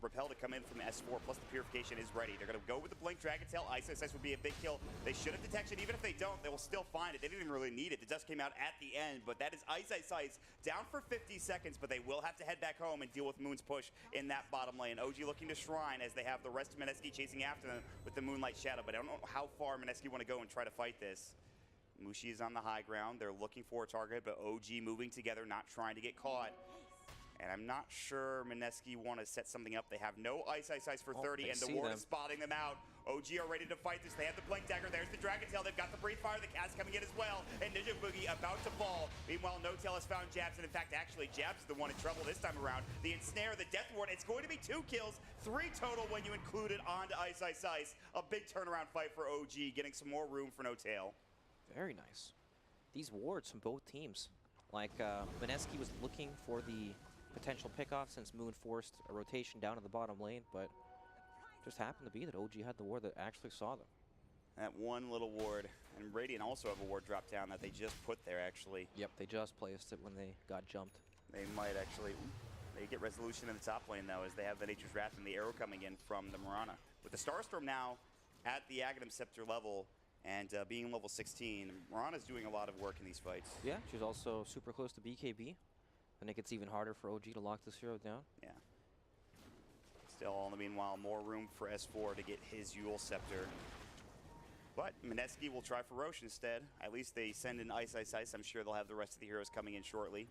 Repel to come in from S4, plus the Purification is ready. They're going to go with the Blink Dragon Tail. Ice would be a big kill. They should have detection. Even if they don't, they will still find it. They didn't even really need it. The dust came out at the end, but that is Ice down for 50 seconds, but they will have to head back home and deal with Moon's push in that bottom lane. OG looking to Shrine as they have the rest of Mineski chasing after them with the Moonlight Shadow, but I don't know how far Mineski want to go and try to fight this. Mushi is on the high ground. They're looking for a target, but OG moving together, not trying to get caught. And I'm not sure Mineski want to set something up. They have no Ice for 30, and the ward is spotting them out. OG are ready to fight this. They have the Blink Dagger. There's the Dragon Tail. They've got the Breathe Fire. The cast coming in as well. And Ninja Boogie about to fall. Meanwhile, No Tail has found Jabs. And in fact, actually, Jabs is the one in trouble this time around. The Ensnare, the Death Ward. It's going to be 2 kills, 3 total when you include it onto Ice. A big turnaround fight for OG, getting some more room for No Tail. Very nice. These wards from both teams. Like, Mineski was looking for the potential pickoff since Moon forced a rotation down to the bottom lane, but just happened to be that OG had the ward that actually saw them. That one little ward, and Radiant also have a ward drop down that they just put there, actually. Yep, they just placed it when they got jumped. They might actually, they get resolution in the top lane, though, as they have the Nature's Wrath and the arrow coming in from the Mirana. With the Starstorm now at the Aghanim Scepter level, and being level 16, Mirana's doing a lot of work in these fights. Yeah, she's also super close to BKB. And it gets even harder for OG to lock this hero down. Yeah. Still, in the meanwhile, more room for S4 to get his Yule Scepter. But Mineski will try for Roche instead. At least they send in Ice. I'm sure they'll have the rest of the heroes coming in shortly.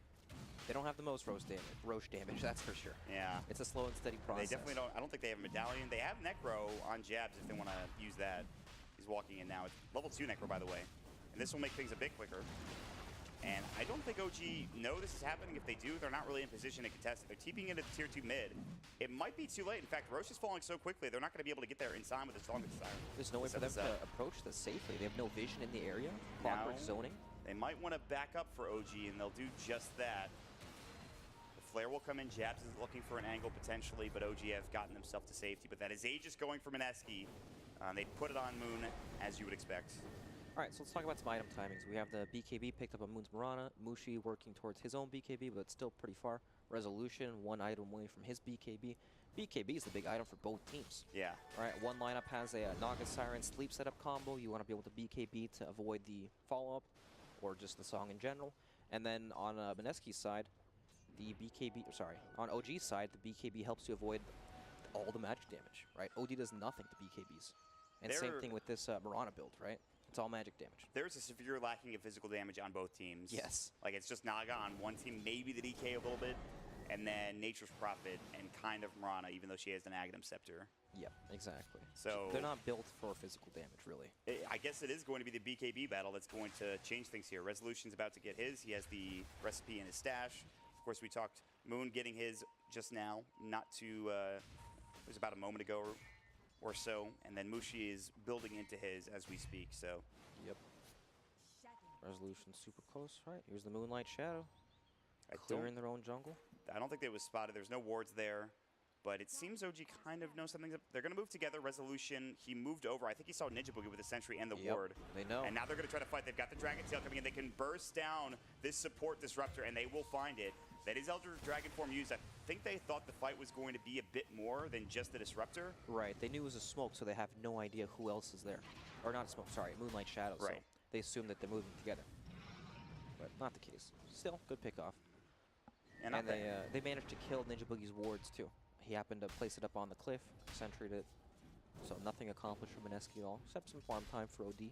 They don't have the most Roche damage, that's for sure. Yeah. It's a slow and steady process. They definitely don't. I don't think they have a Medallion. They have Necro on Jabs if they want to use that. He's walking in now. It's level 2 Necro, by the way. And this will make things a bit quicker. And I don't think OG know this is happening. If they do, they're not really in position to contest it. They're TPing into the tier 2 mid. It might be too late. In fact, Roche is falling so quickly, they're not going to be able to get there in time with the Song of Desire. There's no way for them to approach this safely. They have no vision in the area. Clockwork zoning. They might want to back up for OG, and they'll do just that. The Flare will come in. Jabs is looking for an angle potentially, but OG have gotten themselves to safety. But that is Aegis going for Mineski. They put it on Moon, as you would expect. All right, so let's talk about some item timings. We have the BKB picked up on Moon's Mirana. Mushi working towards his own BKB, but it's still pretty far. Resolution, 1 item away from his BKB. BKB is the big item for both teams. Yeah. All right, one lineup has a Naga Siren sleep setup combo. You want to be able to BKB to avoid the follow-up or just the song in general. And then on Mineski's side, the BKB, sorry, on OG's side, the BKB helps you avoid all the magic damage, right? OD does nothing to BKBs. And same thing with this Mirana build, right? It's all magic damage. There's a severe lacking of physical damage on both teams. Yes. Like, it's just Naga on one team, maybe the DK a little bit, and then Nature's Prophet and kind of Mirana, even though she has an Aghanim Scepter. Yep, exactly. So they're not built for physical damage, really. I guess it is going to be the BKB battle that's going to change things here. Resolution's about to get his. He has the recipe in his stash. Of course, we talked Moon getting his just now, not too, it was about a moment ago or so, and then Mushi is building into his as we speak, so. Yep. Resolution super close, right? Here's the Moonlight Shadow. I Clearing their own jungle. don't think they was spotted. There's no wards there, but it seems OG kind of knows something's up. They're going to move together. Resolution, he moved over. I think he saw Ninja Boogie with the Sentry and the ward. They know. And now they're going to try to fight. They've got the Dragon Tail coming in. They can burst down this support disruptor, and they will find it. That is Elder Dragon form used. I think they thought the fight was going to be a bit more than just the disruptor. Right. They knew it was a smoke, so they have no idea who else is there. Or not a smoke, sorry, Moonlight Shadow. Right. So they assume that they're moving together. But not the case. Still, good pickoff. And they managed to kill Ninja Boogie's wards, too. He happened to place it up on the cliff, sentryed it. So nothing accomplished for Mineski at all, except some farm time for OD.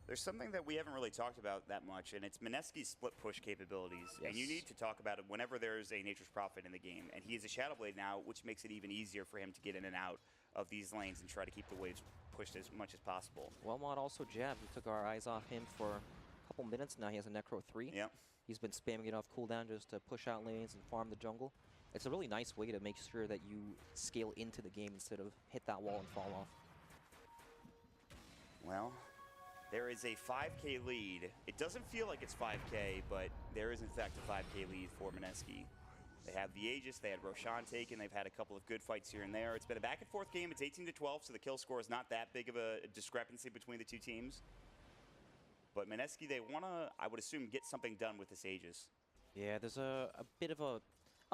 There's something that we haven't really talked about that much, and it's Mineski's split push capabilities. Yes. And you need to talk about it whenever there's a Nature's Prophet in the game. And he is a Shadow Blade now, which makes it even easier for him to get in and out of these lanes and try to keep the waves pushed as much as possible. Wellmont also jabbed. We took our eyes off him for a couple minutes. Now he has a Necro 3. Yep. He's been spamming it off cooldown just to push out lanes and farm the jungle. It's a really nice way to make sure that you scale into the game instead of hit that wall and fall off. Well, there is a 5K lead. It doesn't feel like it's 5K, but there is in fact a 5K lead for Mineski. They have the Aegis, they had Roshan taken, they've had a couple of good fights here and there. It's been a back and forth game, it's 18-12, so the kill score is not that big of a discrepancy between the two teams. But Mineski, they want to, I would assume, get something done with this Aegis. Yeah, there's a bit of a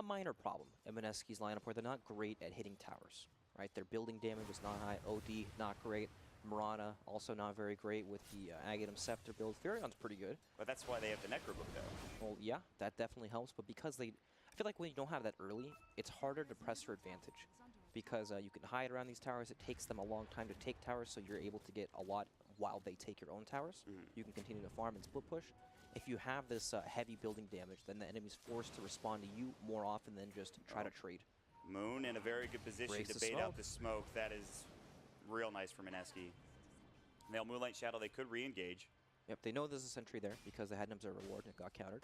minor problem in Mineski's lineup where they're not great at hitting towers, right? Their building damage is not high, OD not great, Mirana also not very great with the Aghanim Scepter build. Furion's pretty good. But that's why they have the Necro Book, though. Well, yeah, that definitely helps, but because I feel like when you don't have that early, it's harder to press your advantage. Because you can hide around these towers, it takes them a long time to take towers, so you're able to get a lot while they take your own towers. You can continue to farm and split push. If you have this heavy building damage, then the enemy's forced to respond to you more often than just try to trade. Moon in a very good position Breaks to the bait smoke. out the smoke. That is real nice for Mineski. Now Moonlight Shadow, they could re-engage. Yep, they know there's a sentry there because they had an observer ward and it got countered.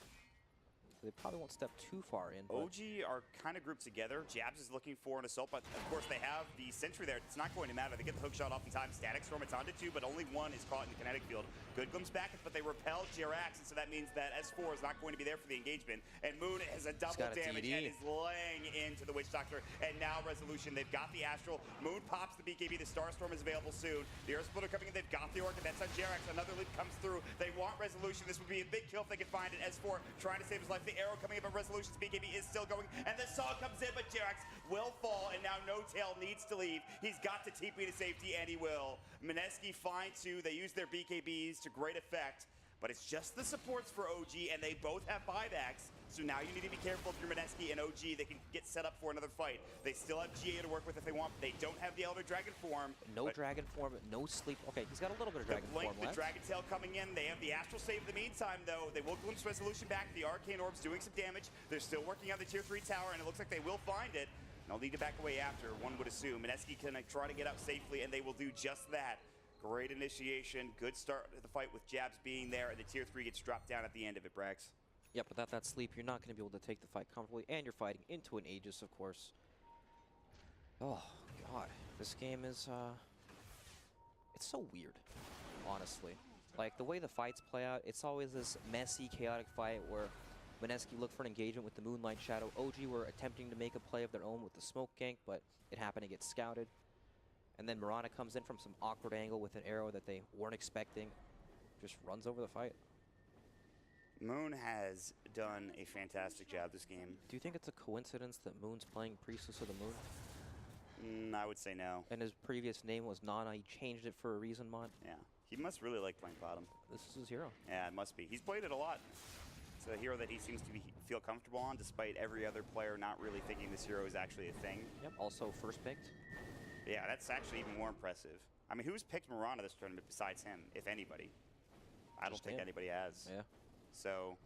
So they probably won't step too far in. OG are kind of grouped together. Jabs is looking for an assault, but of course they have the sentry there. It's not going to matter. They get the hook shot oftentimes. Static Storm, it's onto two, but only one is caught in the kinetic field. Good glimpse back, but they repel Jirax, and so that means that S4 is not going to be there for the engagement. And Moon has a double damage and is laying into the Witch Doctor. And now Resolution, they've got the Astral. Moon pops the BKB. The Starstorm is available soon. The Earth Splitter coming in. They've got the Orchid. That's on Jirax. Another leap comes through. They want Resolution. This would be a big kill if they could find it. S4 trying to save his life. The arrow coming in, but Resolution's BKB is still going. And the Saw comes in, but Jirax will fall. And now No Tail needs to leave. He's got to TP to safety, and he will. Mineski find two. They use their BKBs to great effect. But it's just the supports for OG, and they both have buybacks. So now you need to be careful if you're Mineski and OG. They can get set up for another fight. They still have GA to work with if they want. They don't have the Elder Dragon form. No Dragon form, no sleep. Okay, he's got a little bit of Dragon form left. The Dragon Tail coming in. They have the Astral save in the meantime, though. They will glimpse Resolution back. The Arcane Orb's doing some damage. They're still working on the Tier 3 tower, and it looks like they will find it. And they'll need to back away after, one would assume. Mineski can try to get out safely, and they will do just that. Great initiation, good start to the fight with Jabs being there, and the Tier 3 gets dropped down at the end of it, Brax. Yeah, but without that sleep, you're not going to be able to take the fight comfortably, and you're fighting into an Aegis, of course. Oh, God. This game is, it's so weird, honestly. Like, the way the fights play out, it's always this messy, chaotic fight where Mineski looked for an engagement with the Moonlight Shadow. OG were attempting to make a play of their own with the smoke gank, but it happened to get scouted. And then Mirana comes in from some awkward angle with an arrow that they weren't expecting. Just runs over the fight. Moon has done a fantastic job this game. Do you think it's a coincidence that Moon's playing Priestess of the Moon? I would say no. And his previous name was Nana. He changed it for a reason, Mod. Yeah. He must really like playing bottom. This is his hero. Yeah, it must be. He's played it a lot. It's a hero that he seems to feel comfortable on, despite every other player not really thinking this hero is actually a thing. Yep, also first picked. Yeah, that's actually even more impressive. I mean, who's picked Mirana this tournament besides him, if anybody? I don't think anybody has. Yeah. So,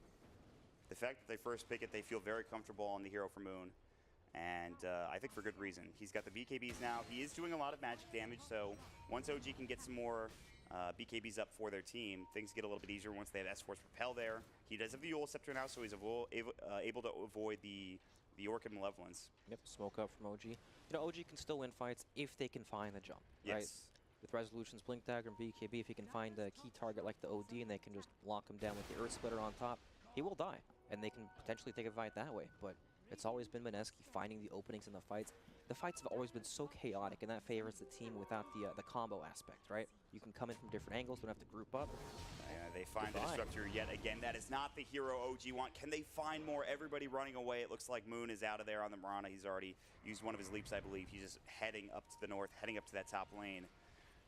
the fact that they first pick it, they feel very comfortable on the hero for Moon. And I think for good reason. He's got the BKBs now. He is doing a lot of magic damage, so once OG can get some more BKBs up for their team, things get a little bit easier once they have S-Force Propel there. He does have the Yule Scepter now, so he's able to avoid the the Orchid Malevolence. Yep, smoke up from OG. You know, OG can still win fights if they can find the jump, right? Yes. With Resolution's Blink Dagger and BKB, if he can find a key target like the OD and they can just lock him down with the Earth Splitter on top, he will die. And they can potentially take a fight that way. But it's always been Mineski finding the openings in the fights. The fights have always been so chaotic, and that favors the team without the combo aspect, right? You can come in from different angles, don't have to group up. They find the Disruptor yet again. That is not the hero OG want. Can they find more? Everybody running away. It looks like Moon is out of there on the Mirana. He's already used one of his leaps, I believe. He's just heading up to the north, heading up to that top lane.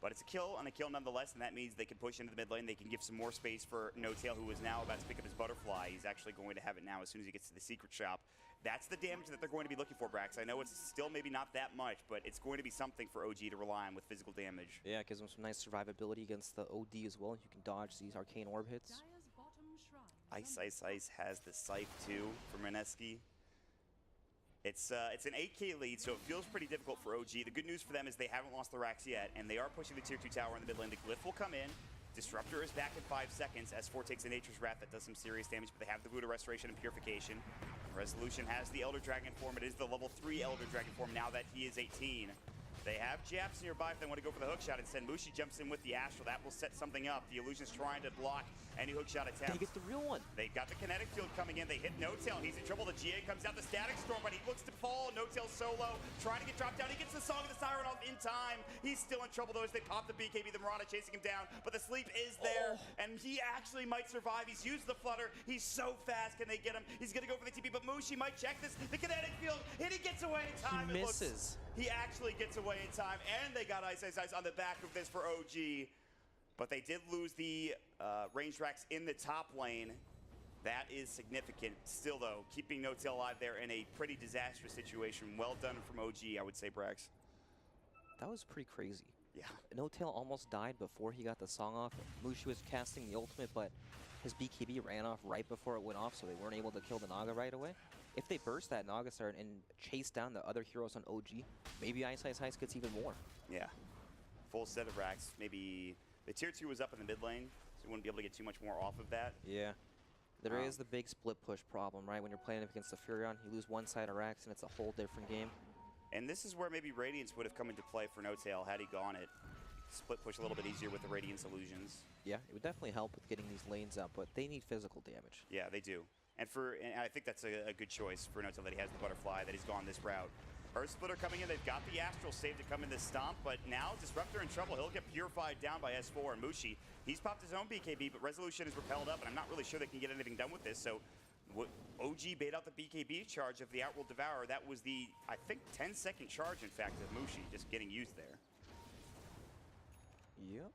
But it's a kill and a kill nonetheless, and that means they can push into the mid lane. They can give some more space for No-Tail, who is now about to pick up his butterfly. He's actually going to have it now as soon as he gets to the secret shop. That's the damage that they're going to be looking for, Brax. I know it's still maybe not that much, but it's going to be something for OG to rely on with physical damage. Yeah, it gives them some nice survivability against the OD as well. You can dodge these arcane orb hits. Ice has the Scythe too for Mineski. It's an 8K lead, so it feels pretty difficult for OG. The good news for them is they haven't lost the racks yet, and they are pushing the tier 2 tower in the mid lane. The Glyph will come in. Disruptor is back in 5 seconds. S4 takes a Nature's Wrath that does some serious damage, but they have the Voodoo Restoration and Purification. Resolution has the Elder Dragon form. It is the level 3 Elder Dragon form now that he is 18. They have Japs nearby if they want to go for the hookshot. Instead, Mushi jumps in with the Astral. That will set something up. The Illusion's trying to block any hookshot attempt. They get the real one. They got the kinetic field coming in. They hit No-Tail. He's in trouble. The GA comes out. The Static Storm, but he looks to fall. No-Tail solo, trying to get dropped down. He gets the Song of the Siren off in time. He's still in trouble, though, as they pop the BKB. The Mirana chasing him down, but the sleep is there, and he actually might survive. He's used the Flutter. He's so fast. Can they get him? He's going to go for the TP, but Mushi might check this. The kinetic field, and he gets away in time. He misses. He actually gets away in time, and they got Ice on the back of this for OG. But they did lose the range racks in the top lane. That is significant. Still, though, keeping No-Tail alive there in a pretty disastrous situation. Well done from OG, I would say, Brax. That was pretty crazy. Yeah. No-Tail almost died before he got the song off. Mushi was casting the ultimate, but his BKB ran off right before it went off, so they weren't able to kill the Naga right away. If they burst that Naga Star and chase down the other heroes on OG, maybe Ice gets even more. Yeah. Full set of racks. Maybe the tier 2 was up in the mid lane, so you wouldn't be able to get too much more off of that. Yeah. There is the big split push problem, right? When you're playing against the Furion, you lose one side of racks and it's a whole different game. And this is where maybe Radiance would have come into play for No-Tail had he gone it. Split push a little bit easier with the Radiance illusions. Yeah, it would definitely help with getting these lanes up, but they need physical damage. Yeah, they do. And I think that's a good choice for No-Tail that he has the Butterfly, that he's gone this route. Earth Splitter coming in, they've got the Astral save to come in this stomp, but now Disruptor in trouble. He'll get purified down by S4 and Mushi. He's popped his own BKB, but Resolution is repelled up, and I'm not really sure they can get anything done with this, so OG bait out the BKB charge of the Outworld Devourer. That was the, I think, 10-second charge, in fact, of Mushi, just getting used there. Yep.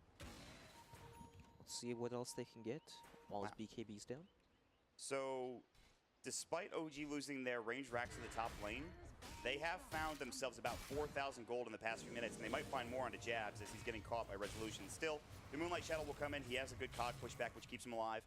Let's see what else they can get while his BKB's down. So, despite OG losing their range racks in the top lane, they have found themselves about 4,000 gold in the past few minutes, and they might find more onto Jabs as he's getting caught by Resolution. Still, the Moonlight Shadow will come in. He has a good cog pushback, which keeps him alive.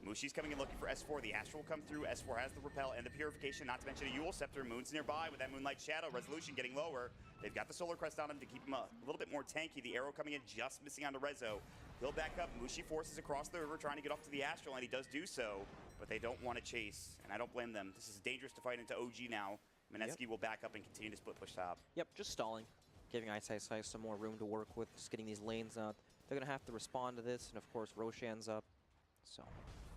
Mushi's coming in looking for S4. The Astral will come through. S4 has the Repel and the Purification, not to mention a Eul Scepter. Moon's nearby with that Moonlight Shadow. Resolution getting lower. They've got the Solar Crest on him to keep him a little bit more tanky. The arrow coming in, just missing onto Rezo. He'll back up. Mushi forces across the river, trying to get off to the Astral, and he does do so, but they don't want to chase, and I don't blame them. This is dangerous to fight into OG now. Mineski will back up and continue to split push top. Yep, just stalling, giving Ice some more room to work with, just getting these lanes out. They're going to have to respond to this, and of course, Roshan's up. So,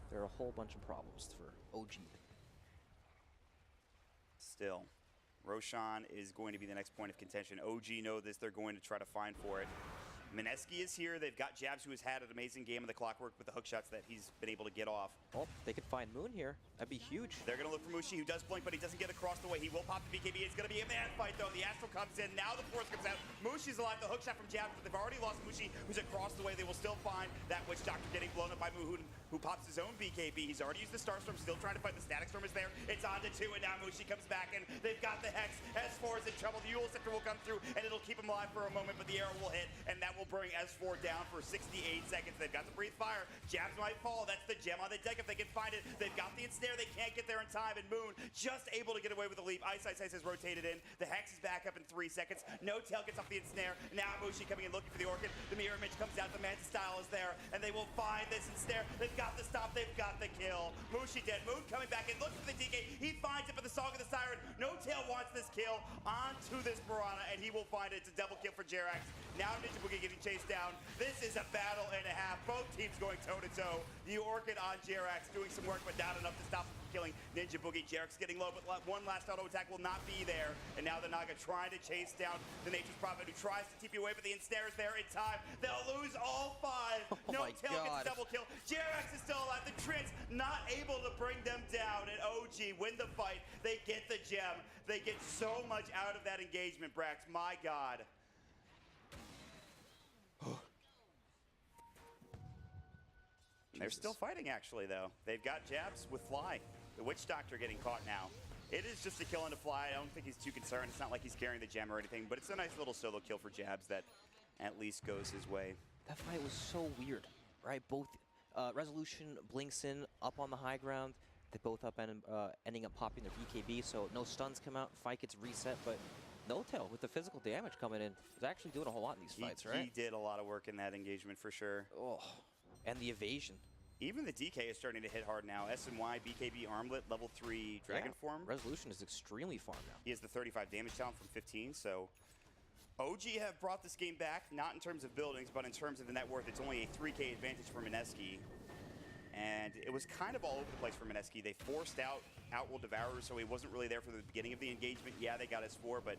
there are a whole bunch of problems for OG. Still, Roshan is going to be the next point of contention. OG know this, they're going to try to find for it. Mineski is here. They've got Jabs, who has had an amazing game of the Clockwork with the hook shots that he's been able to get off. Oh, they could find Moon here. That'd be huge. They're going to look for Mushi, who does blink, but he doesn't get across the way. He will pop the BKB. It's going to be a man fight, though. The Astral comes in. Now the Force comes out. Mushi's alive. The hook shot from Jabs, but they've already lost Mushi, who's across the way. They will still find that Witch Doctor getting blown up by Muhun, who pops his own BKB. He's already used the Starstorm, still trying to fight. The Static Storm is there. It's on to 2, and now Mushi comes back, and they've got the Hex. S4 is is in trouble. The Yule Scepter will come through, and it'll keep him alive for a moment, but the arrow will hit, and that will bring S4 down for 68 seconds. They've got to breathe fire. Jabs might fall. That's the gem on the deck if they can find it. They've got the ensnare. They can't get there in time, and Moon just able to get away with the leap. Ice has rotated in. The Hex is back up in 3 seconds. No Tail gets off the ensnare. Now Mushi coming in looking for the Orchid. The Mirror Image comes out. The Manta Style is there, and they will find this ensnare. They've got the stop. They've got the kill. Mushi dead. Moon coming back in, looking for the DK. He finds it for the Song of the Siren. No Tail wants this kill onto this Piranha, and he will find it. It's a double kill for Jerax. Now Ninja Boogie getting chased down. This is a battle and a half. Both teams going toe-to-toe. The Orchid on Jerax doing some work, but not enough to stop him from killing Ninja Boogie. Jerax getting low, but one last auto attack will not be there. And now the Naga trying to chase down the Nature's Prophet, who tries to TP away, but the ensnare is there in time. They'll lose all 5. No Tail gets a double kill. Jerax is still alive. The Trins not able to bring them down. And OG win the fight. They get the gem. They get so much out of that engagement, Brax. My God. They're still fighting, actually, though. They've got jabs with Fly. The Witch Doctor getting caught now. It is just a kill into Fly. I don't think he's too concerned. It's not like he's carrying the gem or anything, but it's a nice little solo kill for Jabs that at least goes his way. That fight was so weird, right? Both Resolution blinks in up on the high ground. They both up and ending up popping their BKB, so no stuns come out. Fight gets reset, but No Tail with the physical damage coming in is actually doing a whole lot in these fights, right? He did a lot of work in that engagement for sure. Oh, and the evasion. Even the DK is starting to hit hard now. SNY, BKB, Armlet, level 3 Dragon Form. Resolution is extremely farm now. He has the 35 damage talent from 15, so OG have brought this game back, not in terms of buildings, but in terms of the net worth. It's only a 3K advantage for Mineski. And it was kind of all over the place for Mineski. They forced out Outworld Devourer, so he wasn't really there for the beginning of the engagement. Yeah, they got S4, but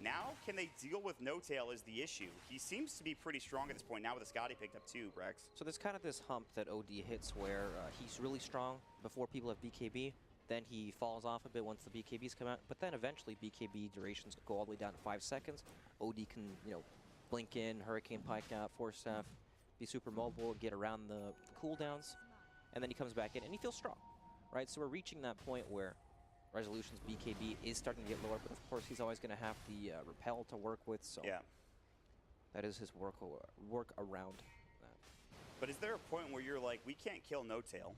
now can they deal with No Tail is the issue. He seems to be pretty strong at this point, now with the Scotty picked up too, Brex. So there's kind of this hump that OD hits where he's really strong before people have BKB. Then he falls off a bit once the BKBs come out. But then eventually BKB durations go all the way down to 5 seconds. OD can, you know, blink in, Hurricane Pike out, Force Staff, be super mobile, get around the cooldowns. And then he comes back in and he feels strong, right? So we're reaching that point where Resolution's BKB is starting to get lower, but of course he's always going to have the Repel to work with, so yeah, that is his work around that. But is there a point where you're like, we can't kill No Tail?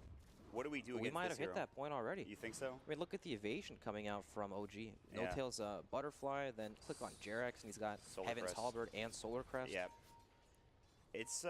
What do we do against this hero? We might have hit that point already. You think so? I mean, look at the evasion coming out from OG. No Tail's Butterfly, then click on Jerax, and he's got Heaven's Halberd and Solar Crest. Yeah. It's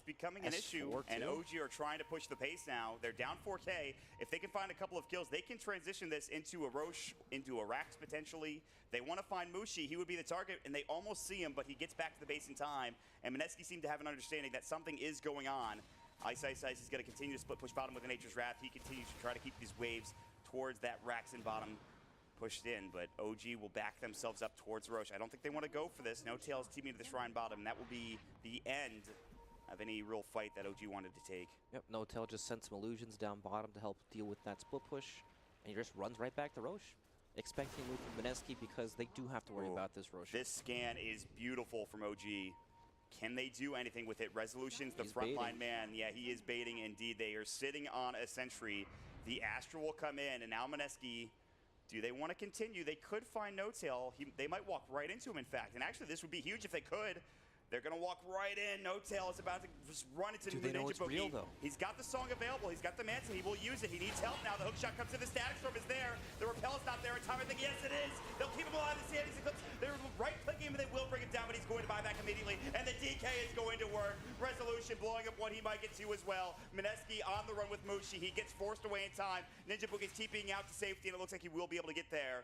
becoming an issue, and OG are trying to push the pace now. They're down 4K. If they can find a couple of kills, they can transition this into a Roche, into a Rax potentially. They want to find Mushi. He would be the target, and they almost see him, but he gets back to the base in time. And Mineski seemed to have an understanding that something is going on. Ice is going to continue to split push bottom with a Nature's Wrath. He continues to try to keep these waves towards that Rax in bottom pushed in, but OG will back themselves up towards Roche. I don't think they want to go for this. No Tail's teaming to the Shrine bottom. That will be the end of any real fight that OG wanted to take. Yep, No Tail just sent some illusions down bottom to help deal with that split push, and he just runs right back to Roche, expecting a move from Mineski because they do have to worry about this Roche. This scan is beautiful from OG. Can they do anything with it? Resolution's the frontline man. Yeah, he is baiting indeed. They are sitting on a sentry. The Astral will come in, and now Mineski, do they want to continue? They could find No Tail. They might walk right into him, in fact. And actually, this would be huge if they could. They're going to walk right in. No Tail is about to just run into the Ninja Boogie. He's got the song available. He's got the Manson. He will use it. He needs help now. The hookshot comes in. The Static Storm is there. The Repel is not there in time. I think, yes, it is. They'll keep him alive. They're right-clicking him, and they will bring him down, but he's going to buy back immediately. And the DK is going to work. Resolution blowing up what he might get to as well. Mineski on the run with Mushi. He gets forced away in time. Ninja Boogie's TPing out to safety, and it looks like he will be able to get there.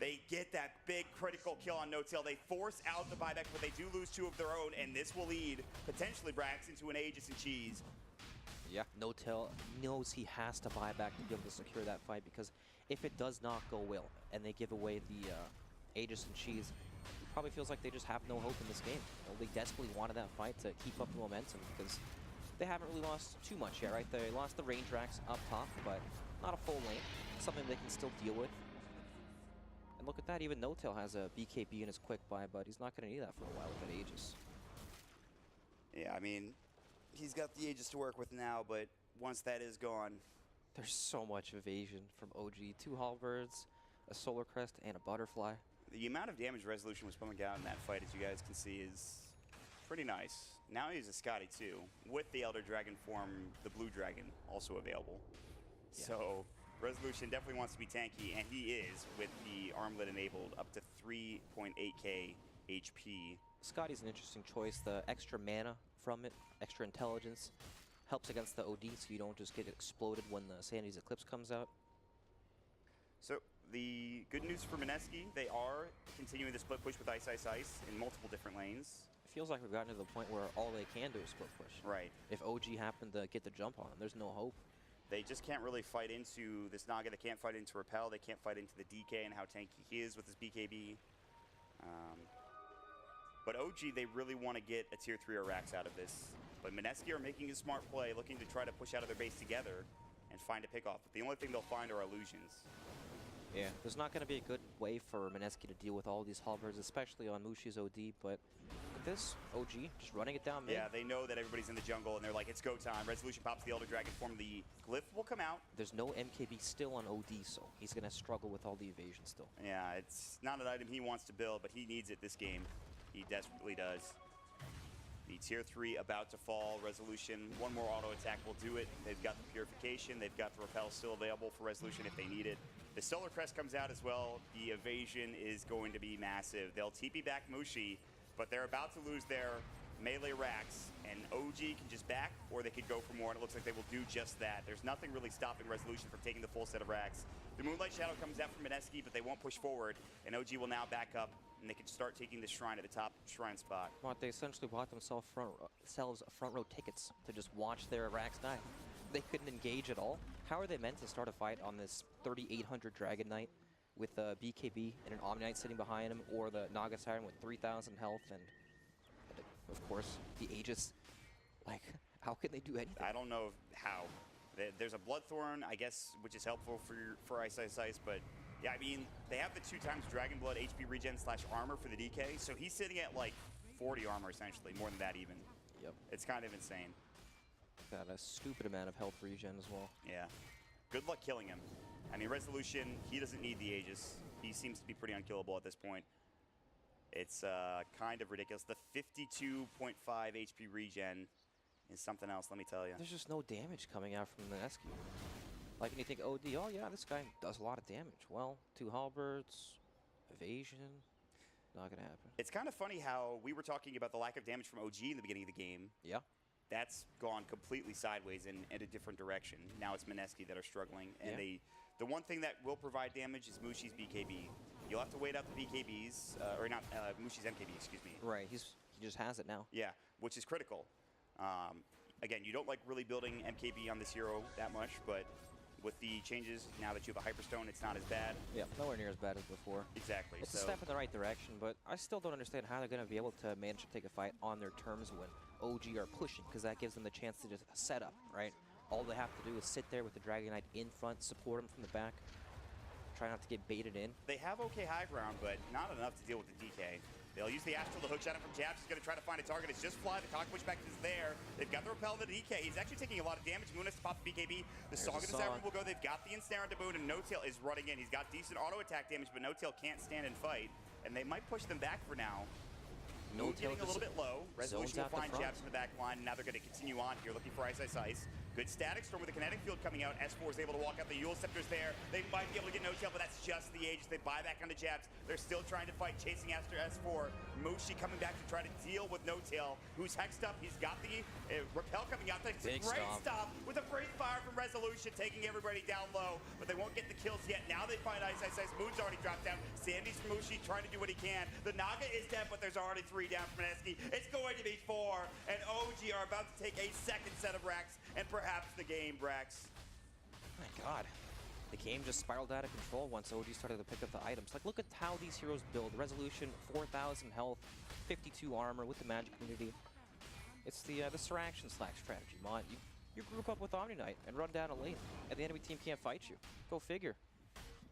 They get that big critical kill on No Tail. They force out the buyback, but they do lose 2 of their own, and this will lead, potentially, Brax, into an Aegis and Cheese. Yeah, No Tail knows he has to buy back to be able to secure that fight, because if it does not go well, and they give away the Aegis and Cheese, it probably feels like they just have no hope in this game. You know, they desperately wanted that fight to keep up the momentum, because they haven't really lost too much yet, right? They lost the range racks up top, but not a full lane. Something they can still deal with. And look at that, even No Tail has a BKB in his quick buy, but he's not going to need that for a while with that Aegis. Yeah, I mean, he's got the Aegis to work with now, but once that is gone... There's so much evasion from OG. 2 Halberds, a Solar Crest, and a Butterfly. The amount of damage Resolution was pumping out in that fight, as you guys can see, is pretty nice. Now he's a Scotty too, with the Elder Dragon form, the Blue Dragon, also available. Yeah. So Resolution definitely wants to be tanky, and he is, with the armlet enabled, up to 3.8k HP. Scotty's an interesting choice. The extra mana from it, extra intelligence, helps against the OD so you don't just get exploded when the Sanity's Eclipse comes out. So the good news for Mineski, they are continuing the split push with Ice Ice Ice in multiple different lanes. It feels like we've gotten to the point where all they can do is split push. Right. If OG happened to get the jump on them, there's no hope. They just can't really fight into this Naga. They can't fight into Repel. They can't fight into the DK and how tanky he is with his BKB. But OG, they really want to get a tier 3 Arax out of this. But Mineski are making a smart play, looking to try to push out of their base together and find a pickoff. But the only thing they'll find are illusions. Yeah, there's not going to be a good way for Mineski to deal with all these halberds, especially on Mushi's OD, but with this, OG, just running it down mid. Yeah, they know that everybody's in the jungle, and they're like, it's go time. Resolution pops the Elder Dragon form. The glyph will come out. There's no MKB still on OD, so he's going to struggle with all the evasion still. Yeah, it's not an item he wants to build, but he needs it this game. He desperately does. The tier 3 about to fall. Resolution, one more auto attack will do it. They've got the Purification. They've got the Repel still available for Resolution if they need it. The Solar Crest comes out as well. The evasion is going to be massive. They'll TP back Mushi, but they're about to lose their melee racks, and OG can just back, or they could go for more, and it looks like they will do just that. There's nothing really stopping Resolution from taking the full set of racks. The Moonlight Shadow comes out from Mineski, but they won't push forward, and OG will now back up, and they can start taking the shrine at the top shrine spot. Well, they essentially bought themselves front row tickets to just watch their racks die. They couldn't engage at all. How are they meant to start a fight on this 3,800 Dragon Knight with a BKB and an Omni Knight sitting behind him, or the Naga Siren with 3,000 health and of course the Aegis? Like, how can they do anything? I don't know how. There's a Bloodthorn, I guess, which is helpful for Ice Ice Ice, but yeah, I mean, they have the 2x Dragon Blood HP regen / armor for the DK, so he's sitting at like 40 armor essentially, more than that even. Yep. It's kind of insane. Got a stupid amount of health regen as well. Yeah. Good luck killing him. I mean, Resolution, he doesn't need the Aegis. He seems to be pretty unkillable at this point. It's kind of ridiculous. The 52.5 HP regen is something else, let me tell you. There's just no damage coming out from Mineski. Like, when you think OD, oh yeah, this guy does a lot of damage. Well, 2 halberds, evasion, not gonna happen. It's kind of funny how we were talking about the lack of damage from OG in the beginning of the game. Yeah. That's gone completely sideways in a different direction. Now it's Mineski that are struggling. And the one thing that will provide damage is Mushi's BKB. You'll have to wait out the BKBs, or not, Mushi's MKB, excuse me. Right, he just has it now. Yeah, which is critical. Again, you don't like really building MKB on this hero that much, but with the changes, now that you have a Hyperstone, it's not as bad. Yeah, nowhere near as bad as before. Exactly. It's a step in the right direction, but I still don't understand how they're going to be able to manage to take a fight on their terms when OG are pushing, because that gives them the chance to just set up, right? All they have to do is sit there with the Dragon Knight in front, support him from the back, try not to get baited in. They have okay high ground, but not enough to deal with the DK. They'll use the Astral to hookshot him from jabs. He's going to try to find a target. It's just fly. The cock pushback is there. They've got the repel of the DK. He's actually taking a lot of damage. Moon has to pop the BKB. The Song of the Siren will go. They've got the Ensnare on Daboon, and No-Tail is running in. He's got decent auto attack damage, but No-Tail can't stand and fight. And they might push them back for now. Moon getting a little bit low. Resolution will find jabs in the back line. Now they're going to continue on here, looking for Ice Ice Ice. Good static storm with the kinetic field coming out. S4 is able to walk out. The Yule Scepter's there. They might be able to get No-Tail, but that's just the Aegis. They buy back onto jabs. They're still trying to fight, chasing after S4. Mushi coming back to try to deal with No-Tail, who's hexed up. He's got the repel coming out. That's a great stop with a great fire from Resolution, taking everybody down low, but they won't get the kills yet. Now they find Ice Ice Ice. Moon's already dropped down. Sandy's from Mushi trying to do what he can. The Naga is dead, but there's already 3 down from Mineski. It's going to be 4, and OG are about to take a second set of racks, and perhaps the game, Brax. My God. The game just spiraled out of control once OG started to pick up the items. Like, look at how these heroes build. Resolution, 4,000 health, 52 armor with the magic community. It's the Seraction Slack strategy, Mon. You group up with Omni Knight and run down a lane, and the enemy team can't fight you. Go figure.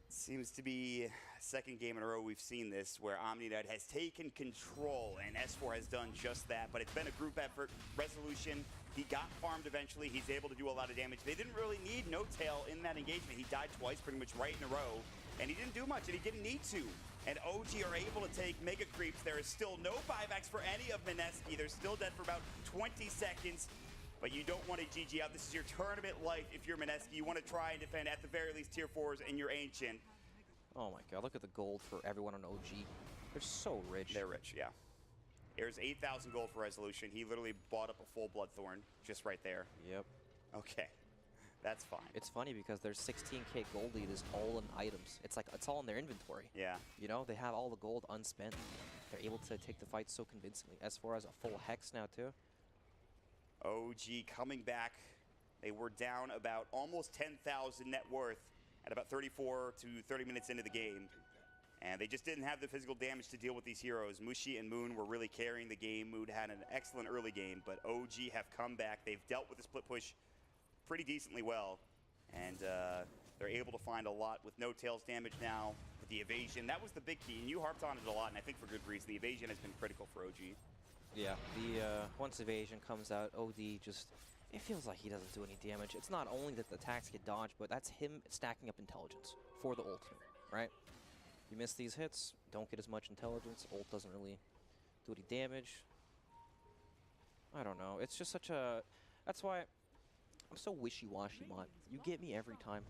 Seems to be second game in a row we've seen this where Omni Knight has taken control, and S4 has done just that. But it's been a group effort. Resolution, he got farmed eventually. He's able to do a lot of damage. They didn't really need No-Tail in that engagement. He died twice pretty much right in a row, and he didn't do much, and he didn't need to. and OG are able to take Mega Creeps. There is still no buybacks for any of Mineski. They're still dead for about 20 seconds. But you don't want to GG out. This is your tournament life if you're Mineski. You want to try and defend at the very least tier 4s in your Ancient. Oh my god, look at the gold for everyone on OG. They're so rich. They're rich, yeah. Here's 8,000 gold for Resolution. He literally bought up a full Bloodthorn just right there. Yep. Okay, that's fine. It's funny because their 16k gold lead is all in items. It's like, it's all in their inventory. Yeah. You know, they have all the gold unspent. They're able to take the fight so convincingly. S4 has a full Hex now too. OG coming back. They were down about almost 10,000 net worth at about 34 to 30 minutes into the game. And they just didn't have the physical damage to deal with these heroes. Mushi and Moon were really carrying the game. Moon had an excellent early game, but OG have come back. They've dealt with the split push pretty decently well. And they're able to find a lot with no tails damage now. With the evasion, that was the big key. And you harped on it a lot, and I think for good reason. The evasion has been critical for OG. Yeah, the once evasion comes out, OD just, it feels like he doesn't do any damage. It's not only that the attacks get dodged, but that's him stacking up intelligence for the ultimate, right? You miss these hits, don't get as much intelligence, ult doesn't really do any damage. I don't know, it's just such a, that's why I'm so wishy-washy, Mott. You get me every time.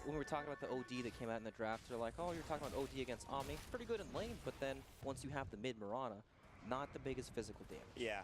When we were talking about the OD that came out in the draft, they're like, oh, you're talking about OD against Omni. Pretty good in lane, but then once you have the mid Mirana, not the biggest physical damage. Yeah.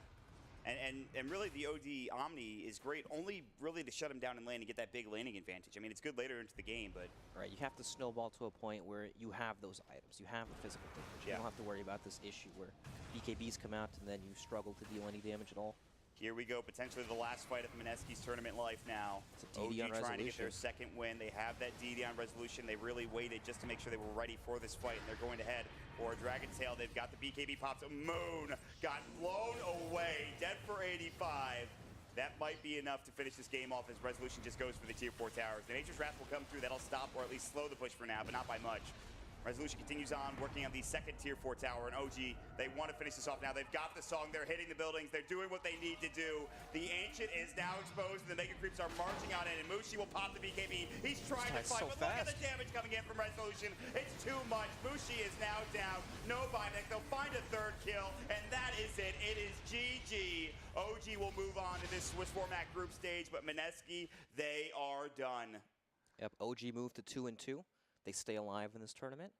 And really the OD Omni is great only really to shut him down in lane and get that big laning advantage. I mean, it's good later into the game, but... Right, you have to snowball to a point where you have those items. You have the physical damage. Yeah. You don't have to worry about this issue where BKBs come out and then you struggle to deal any damage at all. Here we go, potentially the last fight of Mineski's tournament life now. DD OG trying to get their second win. They have that DD on Resolution. They really waited just to make sure they were ready for this fight, and they're going to head for a Dragon Tail. They've got the BKB pops. Moon got blown away, dead for 85. That might be enough to finish this game off as Resolution just goes for the tier 4 towers. The Nature's Wrath will come through. That'll stop or at least slow the push for now, but not by much. Resolution continues on, working on the second tier 4 tower, and OG, they want to finish this off now. They've got the song, they're hitting the buildings, they're doing what they need to do. The Ancient is now exposed, and the Mega Creeps are marching on in, and Mushi will pop the BKB. He's trying to fight, so but look at the damage coming in from Resolution. It's too much. Mushi is now down. No buyback. They'll find a third kill, and that is it. It is GG. OG will move on to this Swiss format group stage, but Mineski, they are done. Yep, OG moved to 2-2. They stay alive in this tournament.